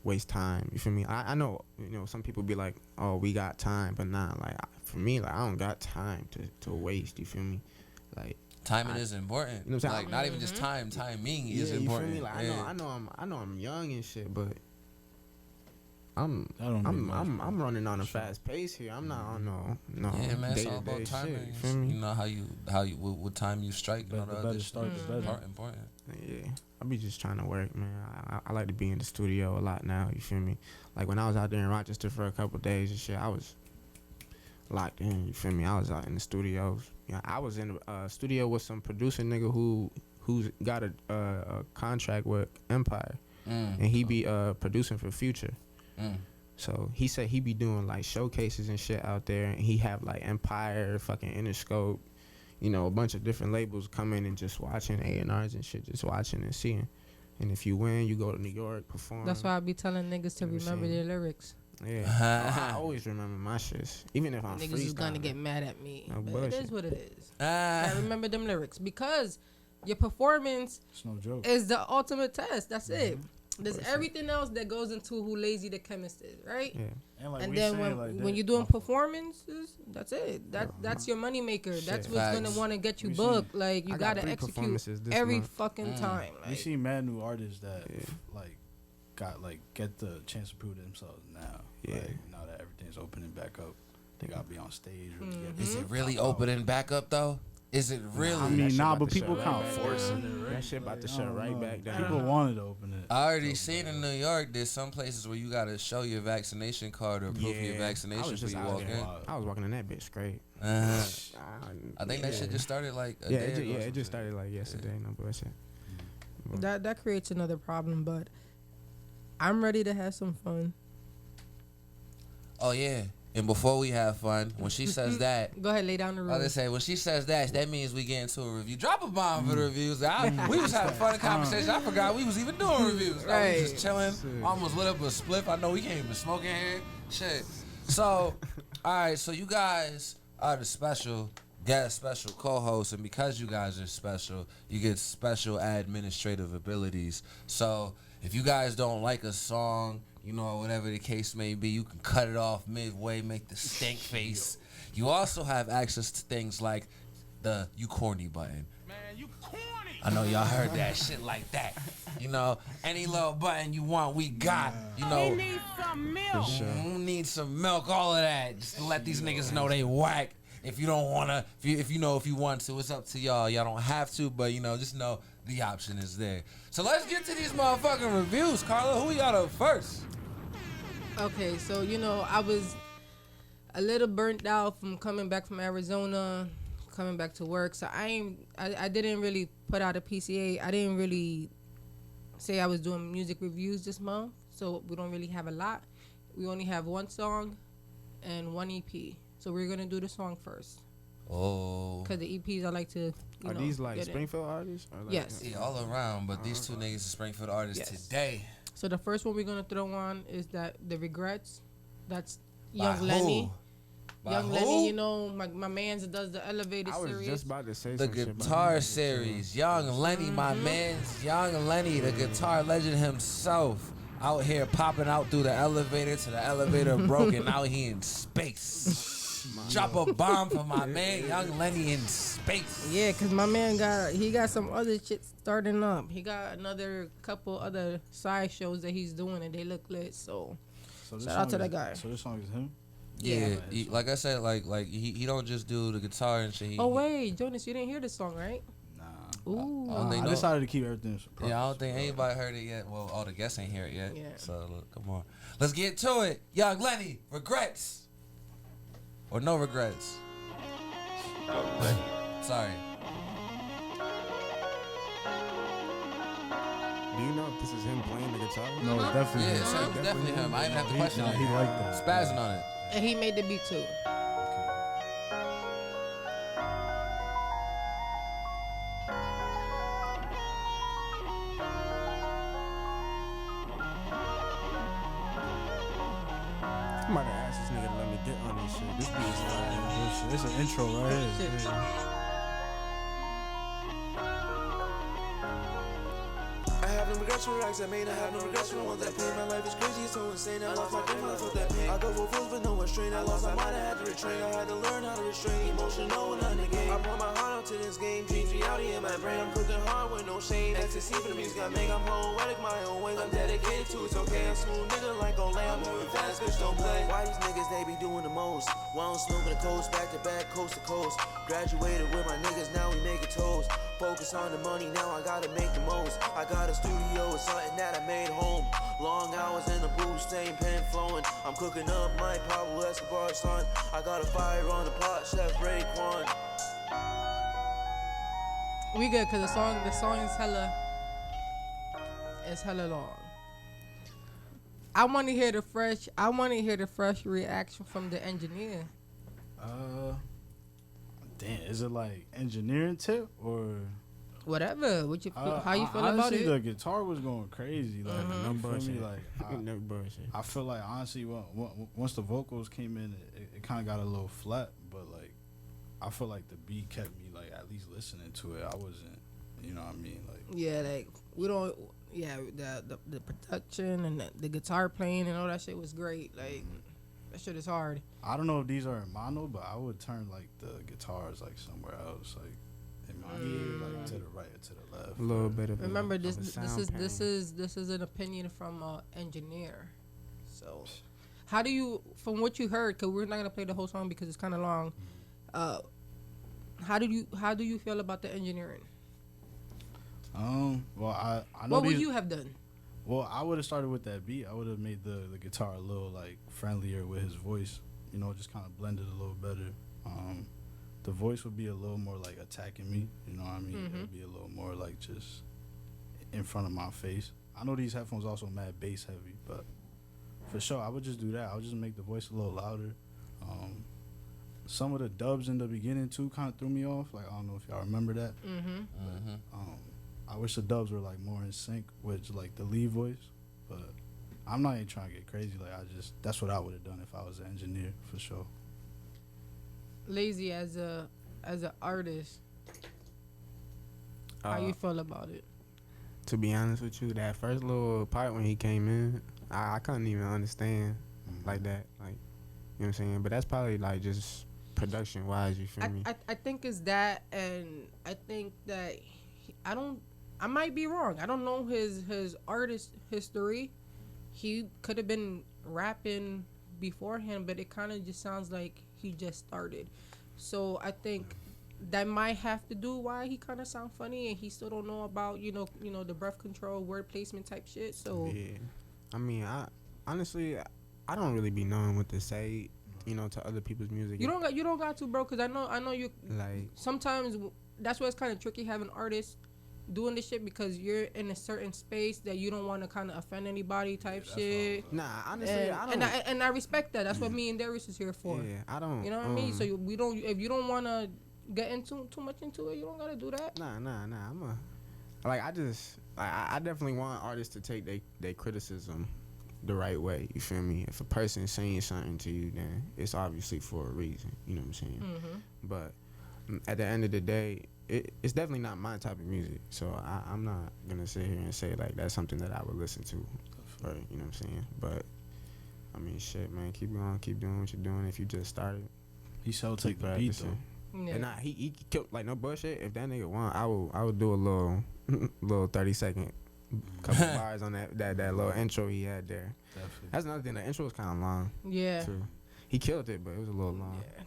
waste time. You feel me? I know, some people be like, oh, we got time, but nah, like for me, like I don't got time to waste. You feel me? Like Timing is important. You know what I'm saying? Like not even just time. Timing is yeah, important. You feel me? Like Yeah. I know I'm young and shit, but I'm That don't mean much, bro. I'm running on a fast pace here. I'm not on no Yeah, man, it's all day-to-day about timing. shit. You feel me? You know how you what time you strike. The and all that better other start, shit. the better. Important. Yeah, I be just trying to work, man. I like to be in the studio a lot now. You feel me? Like when I was out there in Rochester for a couple days and shit, I was locked in. You feel me? I was out in the studios. Yeah, I was in a studio with some producer nigga who's got a contract with Empire, and he be producing for Future. So he said he be doing like showcases and shit out there, and he have like Empire, fucking Interscope, a bunch of different labels come in and just watching A&Rs and shit, just watching and seeing. And if you win, you go to New York, perform. That's why I be telling niggas to You know what I'm remember saying? their lyrics. Yeah, I always remember my shits, even if I'm Niggas is gonna freestyling. get mad at me. No But it bullshit. is what it is. I remember them lyrics because your performance It's no joke. is the ultimate test. That's it. Mm-hmm. There's everything else that goes into who Lazy Da Chemist is, right? Yeah. And, like And we then saying when like when that, you're doing my fault. performances, that's it. That's your money maker. That's Shit. what's Facts. gonna want to get you We booked. Like I you got gotta 3 execute performances this every month. fucking time. We Like, see mad new artists that Yeah. get the chance to prove themselves now. Yeah. Like, now that everything's opening back up, they gotta be on stage. Really Mm-hmm. get Is it pop really out. opening back up though? Is it really? I That mean, shit nah, about but to people shut kind right of back forcing down. it, right? That shit about to Like, I shut don't right know. back down. People wanted to open it. I already seen in New York. There's some places where you gotta show your vaccination card or proof of your I vaccination was before just you out walk there. in. I was walking in that bitch straight. I think that shit just started like a Yeah, day it ago. just, or it some just shit. started like yesterday. No bullshit. that creates another problem. But I'm ready to have some fun. Oh yeah. And before we have fun, when she says that, Go ahead, lay down the I rules. just say when she says that means we get into a review. Drop a bomb for the reviews. We was having fun conversation. I forgot we was even doing reviews. Like, we was just chilling. Almost lit up a spliff. I know we can't even smoke in here. Shit. So, all right. So you guys are the special guest, special co-host, and because you guys are special, you get special administrative abilities. So if you guys don't like a song, you know, whatever the case may be, you can cut it off midway, make the stink face. You also have access to things like the "you corny" button. Man, you corny. I know y'all heard that shit like that. You know, any little button you want, we got. You know, Need some milk. need some milk, all of that. Just to let these niggas know they whack. If you don't wanna, if you want to, it's up to y'all. Y'all don't have to, but you know, just know the option is there. So let's get to these motherfucking reviews. Carla, who y'all up first? Okay, so you know, I was a little burnt out from coming back from Arizona, coming back to work. So I didn't really put out a PCA. I didn't really say I was doing music reviews this month. So we don't really have a lot. We only have one song and one EP. So we're gonna do the song first. Oh. Cause the EPs I like to. Are know, these like get in. Springfield artists? Or like, Yes. Yeah, all around, but these two niggas are Springfield artists Yes. today. So the first one we're gonna throw on is that the Regrets. That's By Young who? Lenny. By Young who? Lenny, you know, my man's does the elevated I was series. just about to say The some shit about guitar that. series, Young Lenny, my man's Young Lenny, the guitar legend himself, out here popping out through the elevator to the elevator broken. Now he in space. Drop a bomb for my man, Young Lenny in space. Yeah, cause my man got some other shit starting up. He got another couple other side shows that he's doing, and they look lit. So So this shout out song to that is- guy. So this song is him. Yeah, Yeah. like I said, like he don't just do the guitar and shit. He, Oh wait, Jonas, you didn't hear the song, right? Nah. Ooh. I don't think I no- decided to keep everything surprise. Yeah, I don't think anybody heard it yet. Well, all the guests ain't hear it yet. Yeah. So look, come on, let's get to it. Young Lenny, regrets or no regrets? Sorry. Do you know if this is him playing the guitar? No, it's definitely Yeah, him. so it was definitely him. I didn't have to question He it. liked that. Spazzing on it. And he made the beat too. I'm about to ask this nigga to let me get on this shit. This beat is Bullshit. It's an intro right here. Shit. I have no regrets for acts I made. I have no regrets for the ones that paid. My life is crazy, it's so insane. I lost my grandma, I felt that pain. I go for fools, but no one strain. I lost my mind, I had to retrain. I had to learn how to restrain emotional and not negate. I pour my heart out to this game. Dreams reality in my brain. I'm cooking hard with no shame. Ecstasy for the music I make. I'm poetic my own ways. I'm dedicated to it's okay. I'm smooth nigga like Olay. I'm moving fast, bitch, don't play. Why these niggas, they be doing the most? While I'm smoking the coast, back to back, coast to coast. Graduated with my niggas, now we making toast. Focus on the money, now I gotta make the most. I got a studio, it's something that I made home. Long hours in the booth, staying pen flowing. I'm cooking up my Pablo Escobar son. I got a fire on the pot, Chef Raekwon. We good, cause the song is hella long. I want to hear the fresh reaction from the engineer. Damn, is it like engineering tip or? Whatever. What you feel, how you feel about honestly, it? the guitar was going crazy. Like, no you feel me? bullshit. Like, No bullshit. I feel like honestly, once the vocals came in, it kind of got a little flat. But like, I feel like the beat kept me like at least listening to it. I wasn't, you know what I mean? Like, Yeah, like we don't. Yeah, the production and the guitar playing and all that shit was great. Like that shit is hard. I don't know if these are in mono, but I would turn like the guitars like somewhere else, like in my ear, like to the right or to the left. A little bit of Remember of a this sound is an opinion from an engineer. So, how do you, from what you heard, because we're not gonna play the whole song because it's kind of long. How do you feel about the engineering? Well, I know What would these, you have done? Well, I would have started with that beat. I would have made the guitar a little like friendlier with his voice. You know, just kind of blended a little better. The voice would be a little more like attacking me. You know what I mean? It would be a little more like just in front of my face. I know these headphones also mad bass heavy, but for sure I would just do that. I would just make the voice a little louder. Some of the dubs in the beginning too kind of threw me off. Like I don't know if y'all remember that. I wish the dubs were like more in sync with like the lead voice, but I'm not even trying to get crazy. Like that's what I would have done if I was an engineer for sure. Lazy as a as an artist, how you feel about it? To be honest with you, that first little part when he came in, I couldn't even understand like that. Like, you know what I'm saying? But that's probably like just production wise, you feel me? I think it's that, and I think that I might be wrong. I don't know his artist history. He could have been rapping beforehand, but it kind of just sounds like he just started. So I think that might have to do why he kind of sound funny, and he still don't know about you know the breath control, word placement type shit. So Yeah. I mean, honestly, I don't really be knowing what to say, you know, to other people's music. you don't got to, bro, because I know you. Like, Sometimes that's why it's kind of tricky having artists doing this shit, because you're in a certain space that you don't want to kind of offend anybody type shit. nah, honestly, I don't. And I respect that. That's what me and Darius is here for. Yeah, I don't. You know what I mean? So we don't. If you don't want to get into too much into it, you don't gotta do that. Nah. I definitely want artists to take their criticism the right way. You feel me? If a person is saying something to you, then it's obviously for a reason. You know what I'm saying? Mm-hmm. But at the end of the day, it's definitely not my type of music. So I'm not gonna sit here and say like that's something that I would listen to, or you know what I'm saying? But I mean, shit, man, keep going, keep doing what you're doing. If you just started, He so keep take the beat practicing. though. Yeah. And he killed, like, no bullshit. If that nigga want, I would do a little 30-second couple bars on that little intro he had there. Definitely. That's another thing. The intro was kind of long. Yeah. Too. He killed it, but it was a little long. Yeah.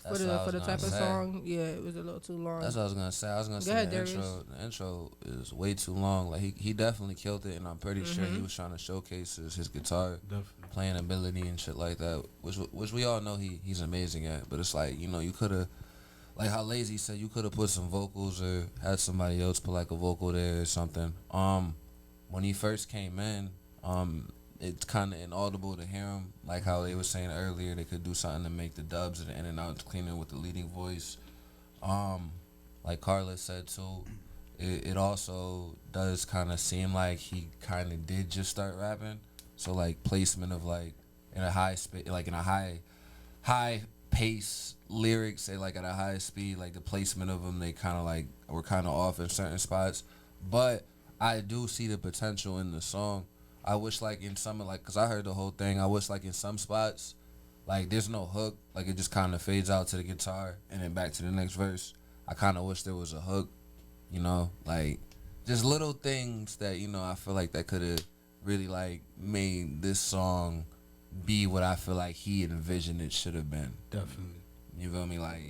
That's For what I the was type of gonna say. song, yeah, it was a little too long. That's what I was gonna say. I was gonna say ahead, the Darius. intro is way too long. Like he definitely killed it, and I'm pretty sure he was trying to showcase his guitar Definitely. playing ability and shit like that, which we all know he's amazing at. But it's like, you know, you could have, like how Lazy said, you could have put some vocals or had somebody else put like a vocal there or something. When he first came in, it's kind of inaudible to hear him. Like how they were saying earlier, they could do something to make the dubs and the in and out cleaner with the leading voice. Like Carla said too, it also does kind of seem like he kind of did just start rapping. So like placement of like in a high like in a high pace lyrics, say like at a high speed, like the placement of them, they kind of like were kind of off in certain spots. But I do see the potential in the song. I wish like in some, like, cause I heard the whole thing, I wish like in some spots, like there's no hook, like it just kind of fades out to the guitar and then back to the next verse. I kind of wish there was a hook, you know, like just little things that, you know, I feel like that could have really like made this song be what I feel like he envisioned it should have been. Definitely. You feel me? Like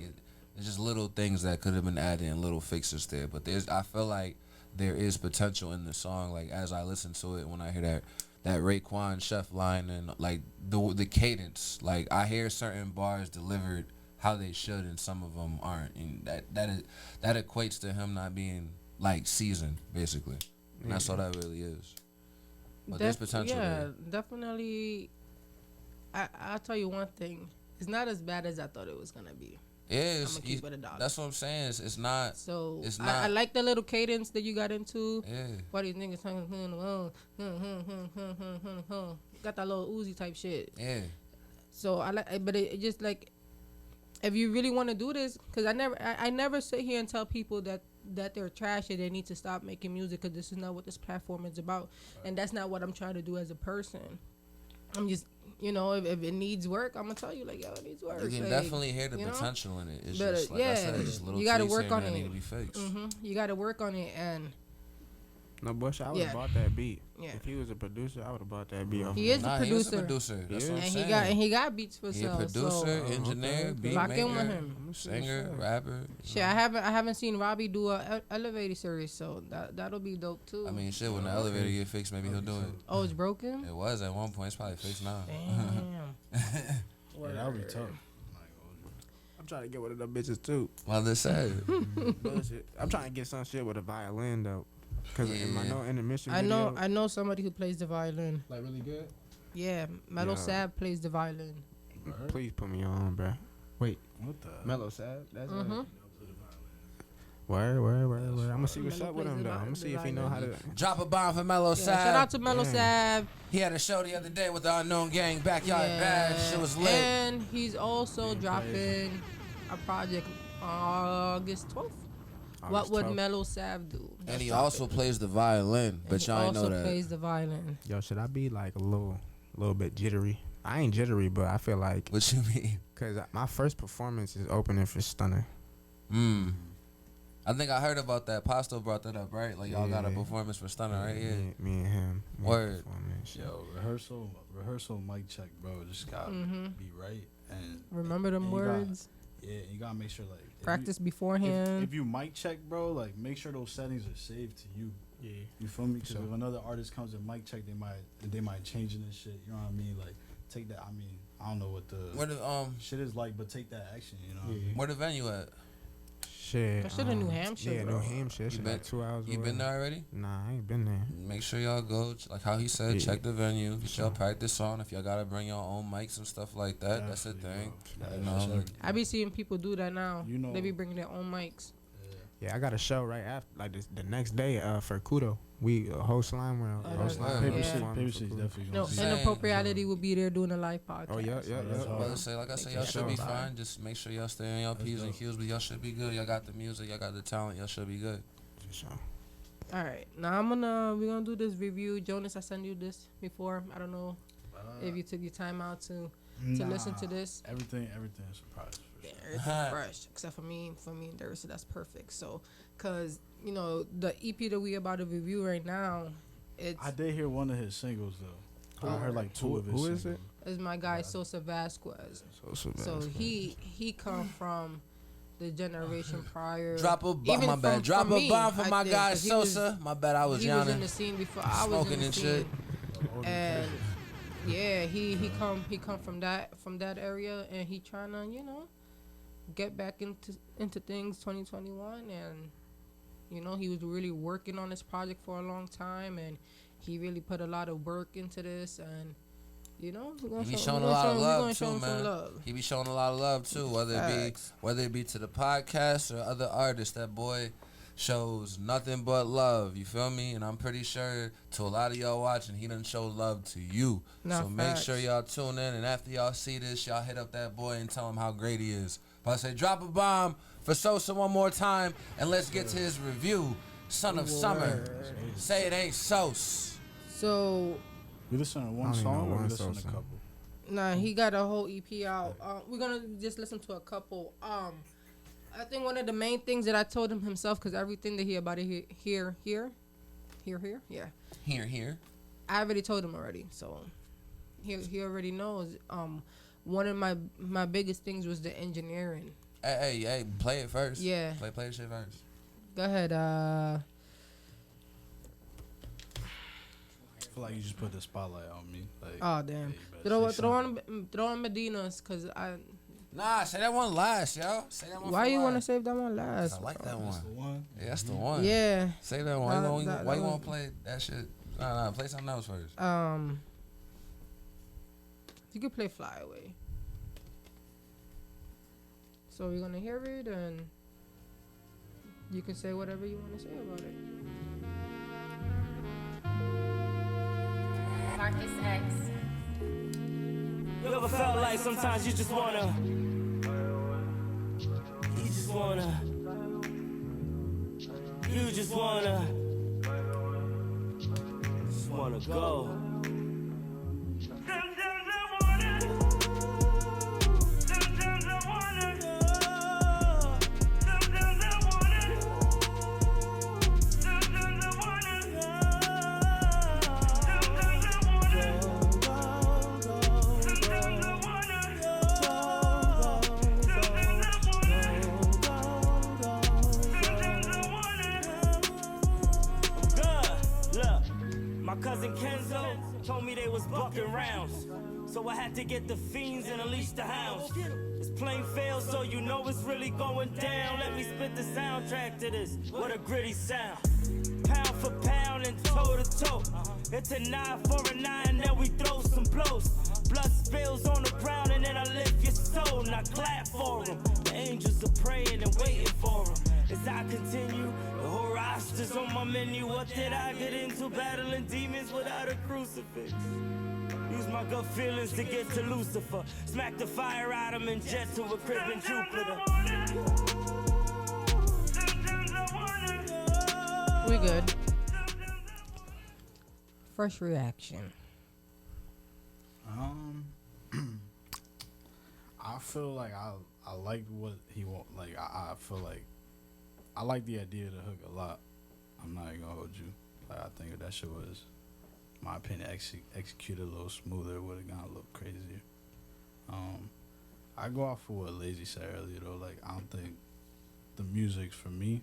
it's just little things that could have been added and little fixes there. But I feel like there is potential in the song. Like as I listen to it, when I hear that Raekwon Chef line and like the cadence, like I hear certain bars delivered how they should, and some of them aren't, and that equates to him not being like seasoned, basically. And that's all that really is. But there's potential Yeah, there. definitely. I'll tell you one thing. It's not as bad as I thought it was gonna be. Yeah, I'ma keep it a dog. that's what I'm saying. It's not. So It's I not. like the little cadence that you got into. Yeah. Why these niggas got that little Uzi type shit. Yeah. So I like, but it just like, if you really want to do this, because I never sit here and tell people that they're trash and they need to stop making music, because this is not what this platform is about, and that's not what I'm trying to do as a person. I'm just, you know, if it needs work, I'm gonna tell you, like, yo, it needs work. You can like, definitely hear the you know? potential in it. It's But, just like I said, yeah, just little you gotta tweaks work here and on there it. need to be fixed. You got to work on it, and No bullshit, I would have Yeah. bought that beat. Yeah. If he was a producer, I would have bought that beat off he of is him. a He is a producer. producer. That's Yeah. what I'm And saying. he got beats for He a sale. producer, So engineer, beat lock in with maker, him. singer, rapper. Shit, I haven't seen Robbie do a elevator series, so that'll be dope too. I mean, shit, when the elevator get fixed, maybe he'll do it. Oh, it's broken. It was at one point. It's probably fixed now. Damn. Yeah, that would be tough. I'm trying to get one of them bitches too. Well, they said. Bullshit. I'm trying to get some shit with a violin though. Cause in my Yeah. no intermission I video, know somebody who plays the violin. like really good. Yeah, Mellow Yeah. Sab plays the violin. Please put me on, bruh. Wait, What the? Mellow Sad? That's Mm-hmm. Word. I'm gonna see what's Mello up with plays him the though. I'm gonna see if he know how to. Drop a bomb for Mellow Yeah, Sab. shout out to Mellow Damn. Sab. He had a show the other day with the Unknown Gang, Backyard Yeah. Bash. Shit was lit. And he's also dropping a project August 12th. What would 12th. Mellow Sav do? And he also plays the violin, but y'all ain't know also that. plays the violin. Yo, should I be like a little bit jittery? I ain't jittery, but I feel like What you mean? because my first performance is opening for Stunner. I think I heard about that. Pasto brought that up, right? Like y'all got a Yeah. performance for Stunner, right? Yeah. Me and him. Word. Yo, rehearsal, mic check, bro. Just gotta be right and Remember them and words. you gotta make sure like if Practice you, beforehand. If you mic check, bro, like make sure those settings are saved to you. Yeah. You feel me? Because Sure. if another artist comes and mic check, they might change it and shit. You know what I mean? Like take that. I mean, I don't know what the Where the shit is like, but take that action. You know what I mean? where the venue at? Shit. That shit in New Hampshire, Yeah, bro. New Hampshire. That You shit been- like 2 hours You away. been there already? Nah, I ain't been there. Make sure y'all go. Like how he said, Yeah. check the venue. Get y'all practice on. If y'all gotta bring your own mics and stuff like that, that's a Definitely, thing. bro. You Yeah, know, sure. like, I be seeing people do that now. You know- They be bringing their own mics. Yeah, I got a show right after, like the next day for Kudo. We host line where Oh, host that's line. good. Paper Yeah. City's definitely No, gonna be. Same. Inappropriality will be there doing a live podcast. Oh yeah. That's I hard. was say, like I said, y'all should be fine. Just make sure y'all stay on y'all P's and Q's, but y'all should be good. Y'all got the music, y'all got the talent, y'all should be good. For sure. All right, now we're gonna do this review. Jonas, I sent you this before. I don't know if you took your time out to listen to this. Everything is surprise. For sure. Everything's fresh, except for me and Darius, so that's perfect. So, cause you know the EP that we about to review right now, I did hear one of his singles though. I heard like two of his. Who is singles. it? is my guy Sosa Vasquez. So he come from the generation prior. Drop a bomb, Even my bad. from- Drop from a me, bomb for I my did, guy 'cause he was- Sosa. My bad, I was He was in yawning. the scene before I was Smoking in the and scene. shit. And yeah, he come from that area, and he trying to get back into things 2021, and he was really working on this project for a long time, and he really put a lot of work into this, and we're gonna He be show, showing a we're lot gonna of show, we're love gonna show too, him some man. love. He be showing a lot of love too, Facts. whether it be to the podcast or other artists. That boy shows nothing but love. You feel me? And I'm pretty sure to a lot of y'all watching, he done show love to you. Nah, so make facts. sure y'all tune in, and after y'all see this, y'all hit up that boy and tell him how great he is. But I say, drop a bomb for Sosa one more time, and let's get to his review. Son of Summer, say it ain't Sos. So We listen to I one don't even song know or we one listen to a song. couple. nah, he got a whole EP out. We're gonna just listen to a couple. I think one of the main things that I told him himself, because everything that he about to hear, yeah. Here. I already told him already, so he already knows. One of my biggest things was the engineering. Hey, play it first. Yeah. Play the shit first. Go ahead. I feel like you just put the spotlight on me. Like, Oh damn. yeah, you better say Throw on Medina's, cause Nah, say that one last, yo. Say that one. why for you want to last. save that one last? I like that That's one. the one. Yeah, that's the one. Yeah. Say that one. Nah, Why you that won't was- play that shit? Nah, play something else first. You could play Fly Away. So we're gonna hear it, and you can say whatever you want to say about it. Marcus X. You ever felt like sometimes you just wanna go. My cousin Kenzo told me they was bucking rounds, so I had to get the fiends and unleash the hounds. It's plain fail, so you know it's really going down. Let me spit the soundtrack to this. What a gritty sound. Pound for pound and toe to toe. It's a 9 for a 9, then we throw some blows. Blood spills on the ground and then I lift your soul. Now clap for them. The angels are praying and waiting for them. As I continue, the whole roster's on my menu. What did I get into? Battling demons without a crucifix. Use my gut feelings to get to Lucifer. Smack the fire out of him and jet to a crib in Jupiter. good. First reaction. I feel like I liked what he want. Like I feel like I like the idea of the hook a lot. I'm not even gonna hold you. Like I think if that shit was, in my opinion, executed a little smoother, would have gone a little crazier. I go off for what Lazy said earlier though. Like I don't think the music's for me,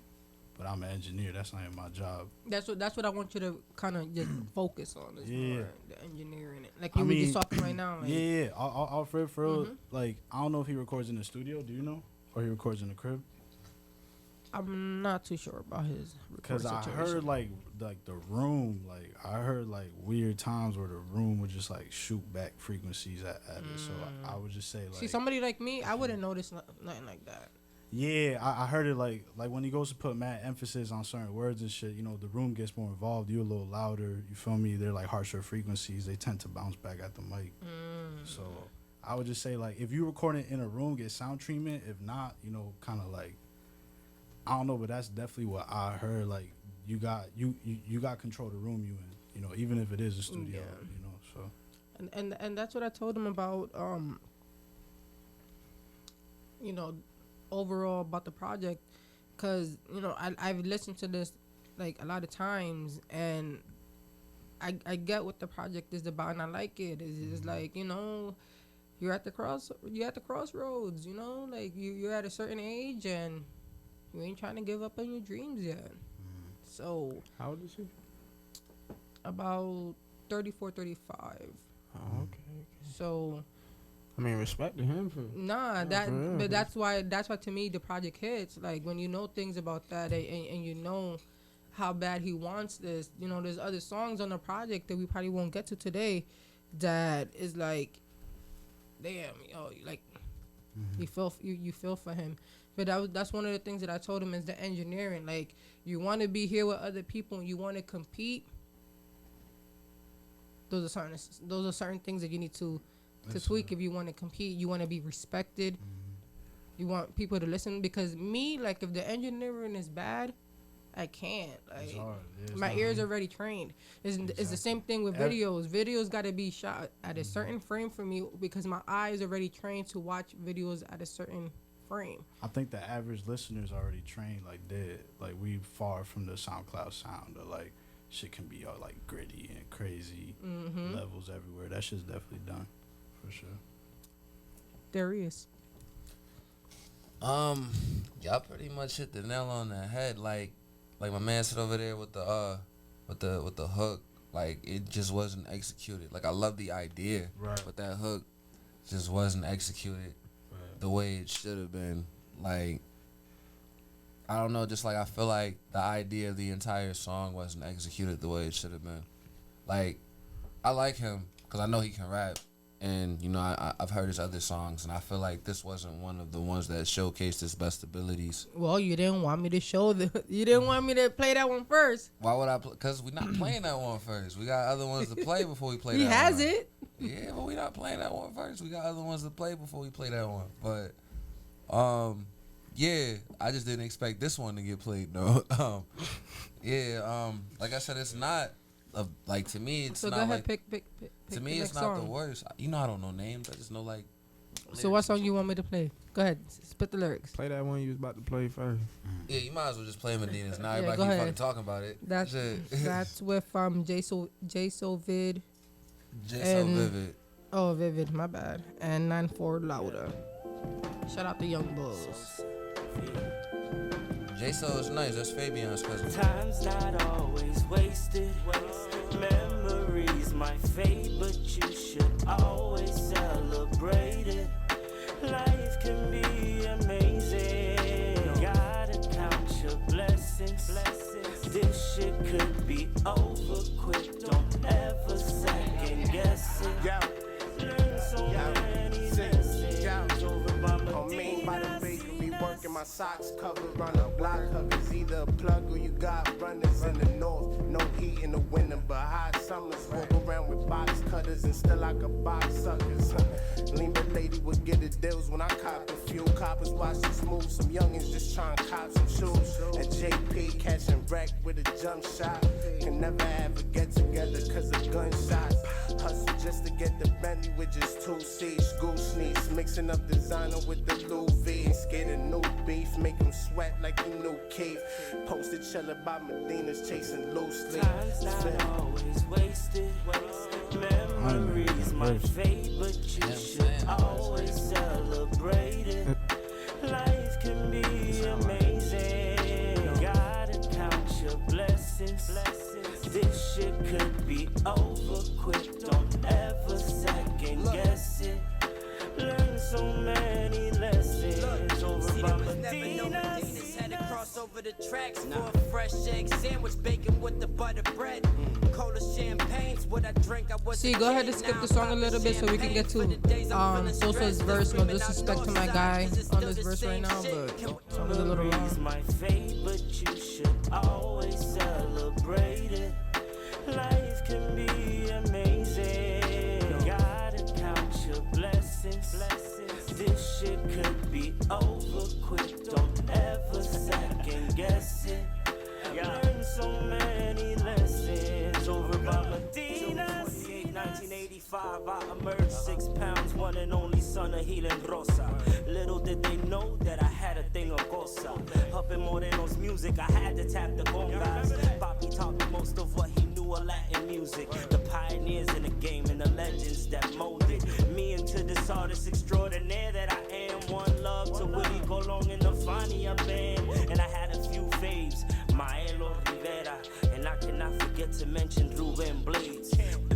but I'm an engineer. That's not even my job. That's what I want you to kind of just focus on. Is Yeah. more the engineering. Like you were just talking right now. Like, Yeah. I'll for real. Like I don't know if he records in the studio. Do you know? Or he records in the crib? I'm not too sure about his Because record I situation. heard like the room, like I heard like weird times where the room would just like shoot back frequencies at it. So I would just say like, See, somebody like me, I wouldn't notice nothing like that. yeah, I heard it like when he goes to put mad emphasis on certain words and shit, you know, the room gets more involved. You're a little louder. You feel me? They're like harsher frequencies. They tend to bounce back at the mic. So I would just say like if you record it in a room, get sound treatment. If not, you know, kind of like. I don't know, but that's definitely what I heard. Like you got control of the room you in, you know, even if it is a studio, you know. So And that's what I told him about. You know, overall about the project, because you know I've listened to this like a lot of times, and I get what the project is about, and I like it. It's like, you know, you're at the crossroads. You know, like you're at a certain age and you ain't trying to give up on your dreams yet. So How old is he? about 34, 35. Oh, okay. So I mean, respect to him for. nah, for real, but that's why to me the project hits. Like when you know things about that and you know how bad he wants this. You know, there's other songs on the project that we probably won't get to today that is like, damn, yo, like you feel for him. But that's one of the things that I told him is the engineering. Like, you want to be here with other people and you want to compete. Those are certain things that you need to tweak if you want to compete. You want to be respected. You want people to listen. Because me, like, if the engineering is bad, I can't. Like, my ears are already trained. It's the same thing with videos. Videos got to be shot at a certain frame for me because my eyes are already trained to watch videos at a certain frame. I think the average listener's already trained like that. Like we far from the SoundCloud sound or like shit can be all like gritty and crazy levels everywhere. That shit's definitely done for sure. Darius. Y'all pretty much hit the nail on the head. Like my man said over there with the hook. Like it just wasn't executed. Like I love the idea, Right. but that hook just wasn't executed the way it should have been. Like, I don't know, just like I feel like the idea of the entire song wasn't executed the way it should have been. Like, I like him because I know he can rap, and you know I've heard his other songs, and I feel like this wasn't one of the ones that showcased his best abilities. Well, you didn't want me to you didn't want me to play that one first. Why would I? Because we're not playing that one first. We got other ones to play before we play He that has one. it. Yeah, but we not playing that one first. We got other ones to play before we play that one. But, yeah, I just didn't expect this one to get played. No, like I said, it's not like to me. It's So not go ahead, like pick to the me. It's next not the song. worst. You know, I don't know names. I just know like. So what song you want me to play? Go ahead, spit the lyrics. Play that one you was about to play first. Yeah, you might as well just play Medina's. Now Yeah, everybody go keep ahead. fucking talking about it. That's Shit. that's with J-So Vid. Just so and- vivid. Oh, Vivid, my bad. And 9-4 Louder. Shout out to Young Bulls. J-So is nice. That's Fabion's cousin. Time's not always wasted. Memories might fade, but you should always celebrate it. Life can be amazing. Gotta count your blessings. This shit could be over quick. Don't ever second guess it. Learn so many lessons over by Medina. Be working my socks covered on the block. Cause either a plug or you got runners in the north. No heat in the winter, but hot summers. Walk around with box cutters. cutters, and still I could buy suckers. Lean but lady would get the deals when I cop a few. Coppers watch this move, some youngins just trying to cop some shoes. At JP catching wreck with a jump shot. Can never ever get together cause of gunshots. Hustle just to get the Bentley with just 2 seats. Goose sneaks, mixing up designer with the Louis V. Ain't scared of new beef, make him sweat like he knew Keith. Posted chillin' by Medina's chasing loosely. Time's not always wasted. Memories might fade, but you should always celebrate it. Life can be amazing. Gotta count your blessings. This shit could be over quick. Don't ever second guess it. Learn so many lessons over by Medina's. Had to cross over the tracks for a fresh egg sandwich, bacon with the butter bread. Cola champagne's what I drink. I was See, go ahead and skip the song a little bit so we can get to Sosa's verse. No disrespect to my guy on this verse right now, but the song is a little long. My fate, but you should always celebrate it. Life can be amazing. Gotta count your blessings. This shit could be over quick. Don't ever second guess it. Learn so many lessons over by Medina's. 1985, I emerged 6 pounds, one and only son of Healing Rosa. Little did they know that I had a thing of cosa. Up in Moreno's music, I had to tap the congas. Bobby taught me most of what he knew of Latin music. The pioneers in the game and the legends that molded me into this artist extraordinaire that I am. One love to Willie Colon in the Fania band. And I had a few faves, Maelo Rivera, and I cannot forget to mention Ruben Blades.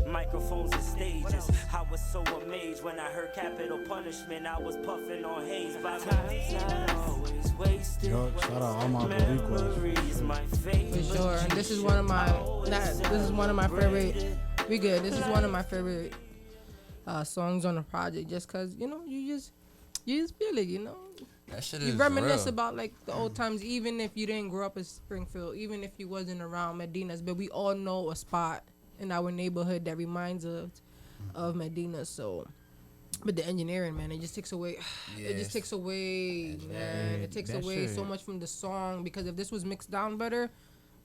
Microphones and stages, I was so amazed when I heard Capital Punishment. I was puffing on haze by time's not always wasted. Yo, shout out all my Boricuas. For sure, and this is one of my favorite. We good. This is one of my favorite songs on the project, just cause you know you just feel it, you know. That shit You is reminisce real. about like the old times, even if you didn't grow up in Springfield, even if you wasn't around Medina's, but we all know a spot in our neighborhood that reminds us of Medina. So, but the engineering, man, it just takes away. It just takes away, man. It takes away so much from the song, because if this was mixed down better,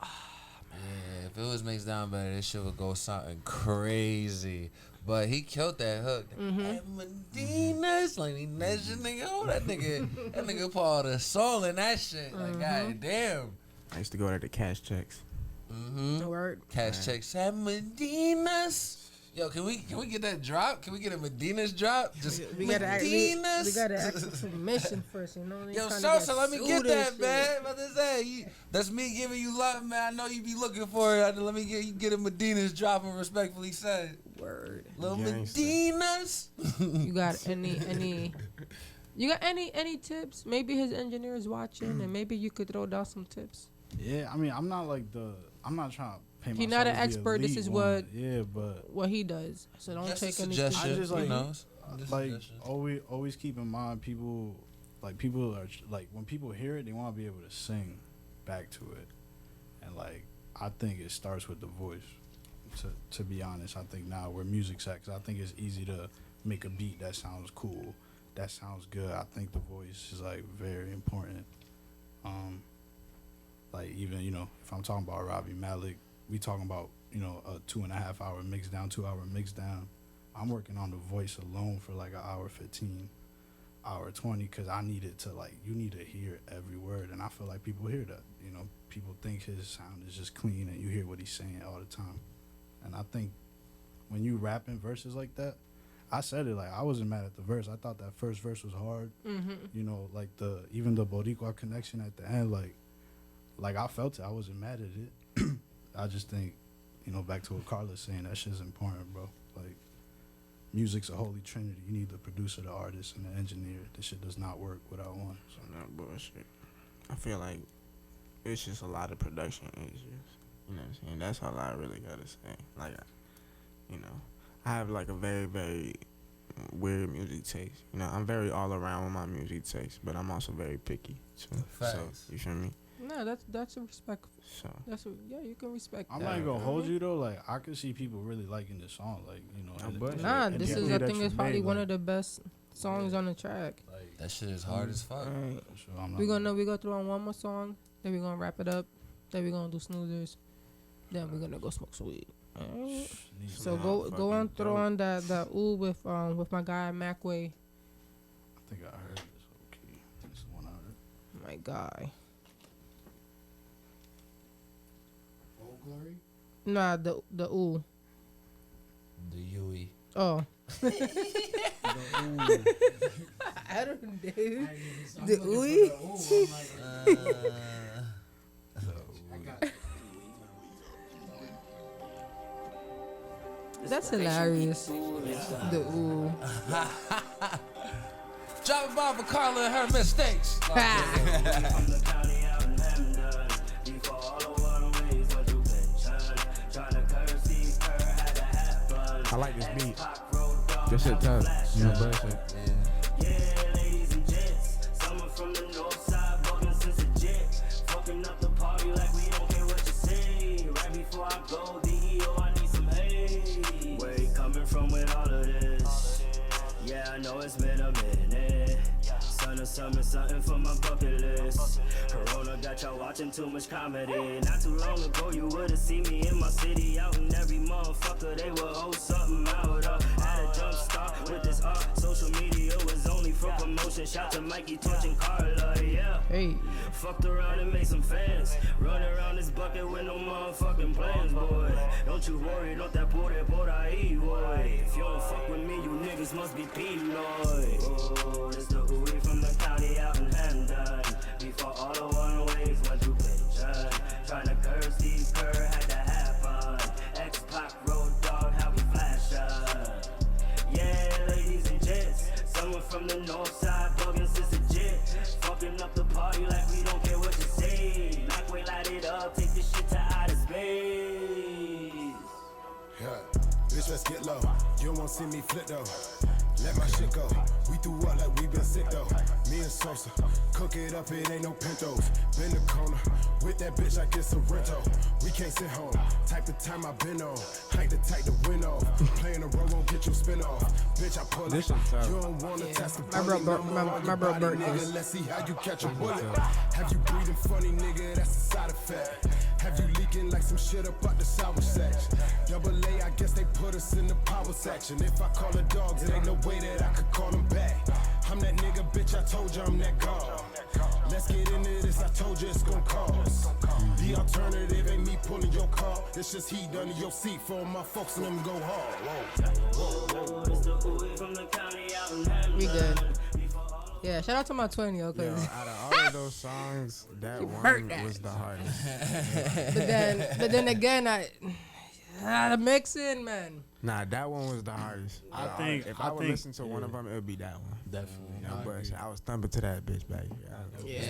yeah, if it was mixed down better, this shit would go something crazy. But he killed that hook. Hey, Medina's like that shit, nigga. Oh, that nigga put all the soul in that shit. Like, god damn. I used to go there to cash checks. Word. Cash checks at Medina's. Yo, can we get that drop? Can we get a Medina's drop? Just We gotta Medina's. ask for permission first, you know. Yo, Sosa, let me get that, man. About to say, that's me giving you love, man. I know you be looking for it. Let me get a Medina's drop and respectfully said. Word. Little Medina's. You got any tips? Maybe his engineer is watching, and maybe you could throw down some tips. Yeah, I mean, I'm not trying to paint He's myself not an as the expert. This elite is one. But what he does. So don't Just take a anything. suggestion. I just Who knows? like always keep in mind people are like, when people hear it, they want to be able to sing back to it, and like I think it starts with the voice. To be honest, I think now where music's at, 'cause I think it's easy to make a beat that sounds cool, that sounds good. I think the voice is like very important. Like even, you know, if I'm talking about Robbie Malik, we talking about, you know, a 2.5 hour mix down, 2 hour mix down. I'm working on the voice alone for like an hour 15, hour 20, because I needed to, like, you need to hear every word, and I feel like people hear that. You know, people think his sound is just clean, and you hear what he's saying all the time. And I think when you rapping verses like that, I said it, like, I wasn't mad at the verse. I thought that first verse was hard. You know, like even the Boricua connection at the end, like I felt it. I wasn't mad at it. I just think, you know, back to what Carla's saying, that shit's important, bro. Like, music's a holy trinity. You need the producer, the artist, and the engineer. This shit does not work without one. So Not bullshit. I feel like it's just a lot of production issues. You know what I'm saying? That's all I really gotta say. Like, you know, I have like a very, very weird music taste. You know, I'm very all around with my music taste, but I'm also very picky. So Facts. you feel me? No, that's a respect. So Yeah, you can respect. I'm that. not even gonna hold you though. Like I could see people really liking this song. Like Nah, and this the is way I that think you it's probably made, one like, of the best songs on the track. like, That shit is hard as fuck. Alright. so I'm not We go through on one more song, then we're gonna wrap it up, then we're gonna do snoozers, then we're gonna go smoke some weed. Alright. So go on throw on that ooh with my guy Macway. I think I heard this. Okay, this is one I heard. My guy. Old Glory? Nah, the ooh. The Yui. Oh. The ooh. I don't know. I'm The looking for ooey? the ooh. I'm like, I got it. That's hilarious. The ooh. Drop a bomb for Carla and her mistakes. I like this beat. This shit tough. No bullshit. Yeah, ladies and gents, someone from the north side, bugging since a jet, fucking up the party like we don't care what you say. Right before I go, DEO, I need some hay. Where you coming from with all of this? Yeah, I know it's been a minute. Son of something for my bucket list. Corona got y'all watching too much comedy. Not too long ago, you would've seen me in my city, out in every motherfucker. They would hold something out. Had a jump start with this art. Social media was only for promotion. Shout to Mikey, Torch, and Carla, yeah. Hey. Fucked around and made some fans. Run around this bucket with no motherfucking plans, boy. Don't you worry, don't that por ahí, boy. If you don't fuck with me, you niggas must be Pinoy. Oh, this the ooey from the county out in Hamden. Before all the one-ways went through Pigeon. Trying to curse these had to happen. X-Pac, Road Dog, how we flash up. Yeah, ladies and gents, someone from the north side, bugging since a jet. Fucking up the party like we don't care what you say. Like we light it up, take this shit to outer space. Yeah, bitch, let's get low. You won't see me flip though. Let my shit go. We threw up like we been sick though. Me and Sosa, cook it up, it ain't no pintos. Been the corner, with that bitch like it's a rental. We can't sit home, type of time I been on. Hike the tight to win off. Playing the road won't get you spin off. Bitch, I pull This it. shit tough. You don't wanna test the My bro- bullet, my- no more my on bro your burnt body, this. nigga. Let's see how you catch a bullet. Have you breathing funny, nigga? That's a side effect. Have you leaking like some shit up out the sour section? Double A, I guess they put us in the power section. If I call the dogs, it ain't no way that I could call them back. I'm that nigga, bitch, I told you I'm that god. Let's get into this, I told you it's gon' cost. The alternative ain't me pulling your car. It's just heat under your seat for my folks and them go hard. Whoa. It's the ooey from the county out in Hamden. We good. Yeah, shout out to my twin, yo, Yo, cause out of all of those songs, that one burnt that. was the hardest. but then again, the mixing, man. Nah, that one was the hardest. I think- if I I would think- listen to one of them, it would be that one. Definitely. No bullshit. I was thumping to that bitch back here. Yeah.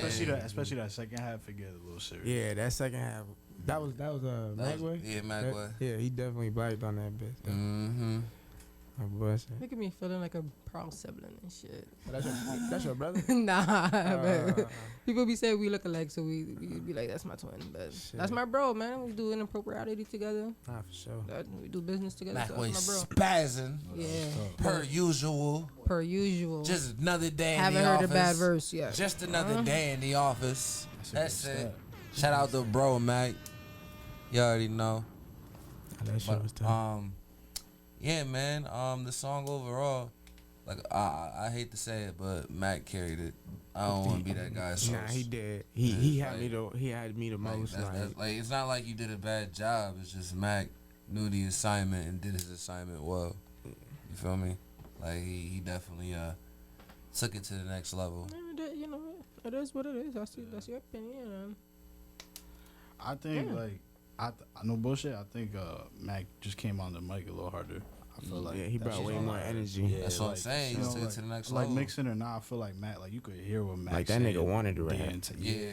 Especially that second half, it get a little serious. Yeah, that second half. That was Magway. Yeah, Magway. Yeah, he definitely blacked on that bitch. Mm-hmm. No bullshit. Making me feeling like a proud sibling and shit. That's your brother. Nah, but people be saying we look alike, so we be like, that's my twin. But that's my bro, man. We do inappropriality together. Nah, for sure. We do business together. So Macway that's my bro. spazzing. Yeah. Per usual. Per usual. Just another day in Haven't the heard office. a bad verse yet. Just another day in the office. That's good it. step. Shout out to bro, Mac. You already know. That shit was tough. Yeah, man. The song overall, like I hate to say it, but Mac carried it. I don't want to be that guy. Nah, he did. He had me the most. Like it's not like you did a bad job. It's just Mac knew the assignment and did his assignment well. You feel me? Like he definitely took it to the next level. You know, it is what it is. That's your opinion. I think I no bullshit. I think Mac just came on the mic a little harder. I feel like he brought way more energy. Yeah, That's what I'm saying. He took it to the next level. Like mixing or not, I feel like Mac. Like you could hear what Mac. Like that nigga wanted to rap. Yeah.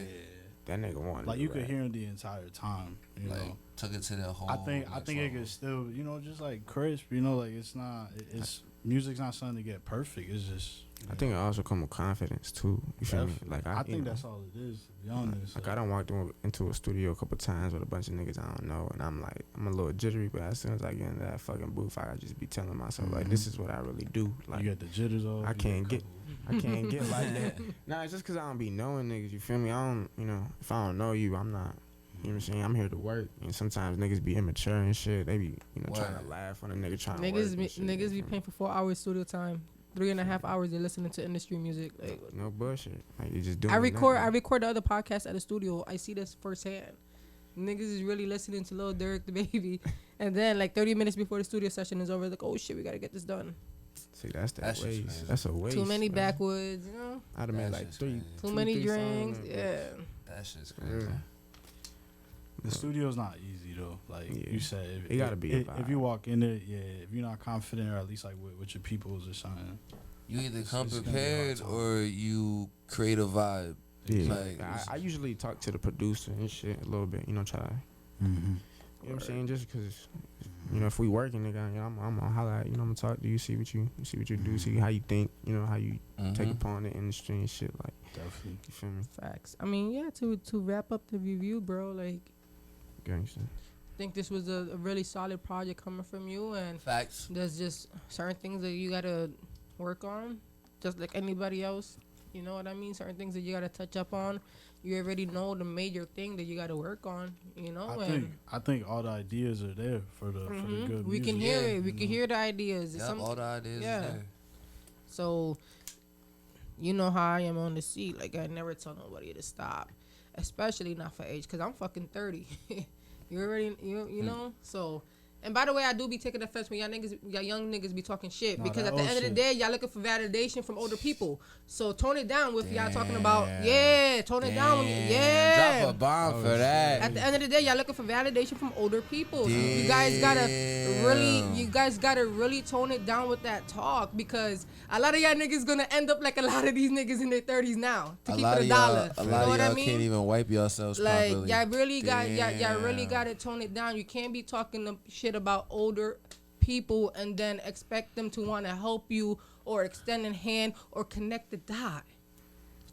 That nigga wanted. Like to you could rap. hear him the entire time. You Like, know. took it to the whole. I think it could still, just like crisp. Like it's not. It's music's not something to get perfect. It's just I think it also come with confidence too. You feel me? Like I think that's all it is. To be honest, like I done walked into a studio a couple times with a bunch of niggas I don't know, and I'm a little jittery. But as soon as I get into that fucking booth, I just be telling myself like, this is what I really do. Like you got the jitters off. I can't get like that. Nah, it's just cause I don't be knowing niggas. You feel me? I don't, if I don't know you, I'm not. You know what I'm saying? I'm here to work, and sometimes niggas be immature and shit. They be, trying to laugh on a nigga trying to work. Niggas be paying for 4 hours studio time. 3.5 hours they're listening to industry music. Like no bullshit. Like you just doing. I record the other podcasts at the studio. I see this firsthand. Niggas is really listening to Lil Durk, the baby, and then like 30 minutes before the studio session is over, like, oh shit, we gotta get this done. See, that's waste. That's a waste. Too many bro. backwoods, I'd have made like three. Too many drinks. Songs, yeah. That shit's crazy. The studio's not easy though. Like you said, it gotta be. If you walk in there, if you're not confident, or at least like with your peoples or something, you either come prepared or you create a vibe. Yeah, like, I usually talk to the producer and shit a little bit. Try to. You know what I'm saying? Just because, if we working, nigga, I'm gonna holler at you. I'm gonna talk to you, see what you do, see how you think. How you take upon the industry and shit. Like, definitely. You feel me? Facts. I mean, yeah. To wrap up the review, bro. Like. Gangster. I think this was a really solid project coming from you, and facts. There's just certain things that you gotta work on, just like anybody else. You know what I mean? Certain things that you gotta touch up on. You already know the major thing that you gotta work on. I think all the ideas are there for the good. We music. can hear it. We can hear the ideas. Yep, all the ideas. Yeah. Is there. So, you know how I am on the seat. Like I never tell nobody to stop, especially not for age, cause I'm fucking 30. You already, you know. So, and by the way, I do be taking offense when y'all young niggas be talking shit, because at the end of the day, y'all looking for validation from older people. So tone it down with y'all talking about. Yeah, tone it down. Yeah, drop a bomb for that. At the end of the day, y'all looking for validation from older people. You guys gotta really tone it down with that talk, because a lot of y'all niggas gonna end up like a lot of these niggas in their 30s now to keep it $1. A lot of y'all can't even wipe yourselves properly. Like y'all really gotta tone it down. You can't be talking shit about older people and then expect them to want to help you or extend a hand or connect the dot.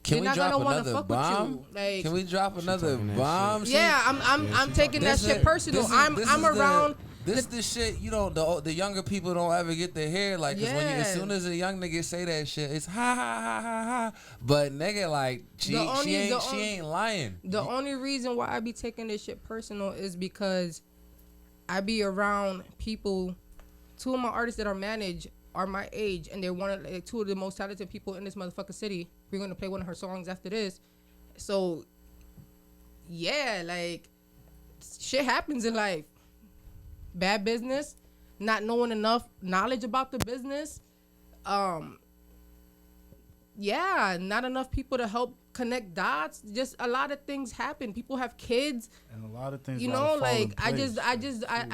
Can we drop another bomb? Like, can we drop another bomb? Yeah, I'm taking that shit personal. I'm around. This the shit, the younger people don't ever get to hear. Like, cause as soon as a young nigga say that shit, it's ha ha ha ha ha. But nigga, like, she ain't lying. The only reason why I be taking this shit personal is because I be around people. 2 of my artists that are managed are my age, and they're 2 of the most talented people in this motherfucking city. We're gonna play one of her songs after this. So, yeah, like, shit happens in life. Bad business, not knowing enough knowledge about the business. Yeah, not enough people to help connect dots. Just a lot of things happen. People have kids, and a lot of things. Like I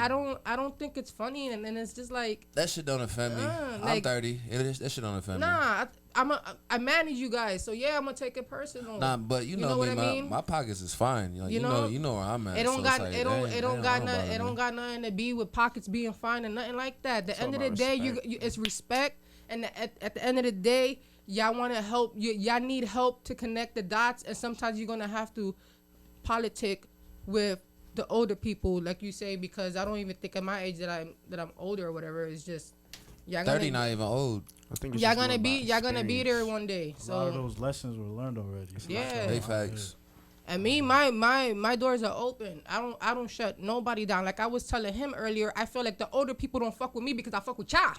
don't think it's funny, and it's just like that shit don't offend me. I'm 30. That shit don't offend me. Nah, I manage you guys, so yeah, I'm gonna take it personal. Nah, but you know me, I mean? My pockets is fine. You know where I'm at. It don't got nothing to be with pockets being fine and nothing like that. At the end of the day, it's respect, and at the end of the day, y'all want to help. Y'all need help to connect the dots, and sometimes you're gonna have to politic with the older people, like you say, because I don't even think at my age that I'm older or whatever. It's just y'all 30 not even old. I think it's y'all gonna be there one day. So a lot of those lessons were learned already. So yeah, big facts. And me, my doors are open. I don't shut nobody down. Like I was telling him earlier, I feel like the older people don't fuck with me because I fuck with y'all.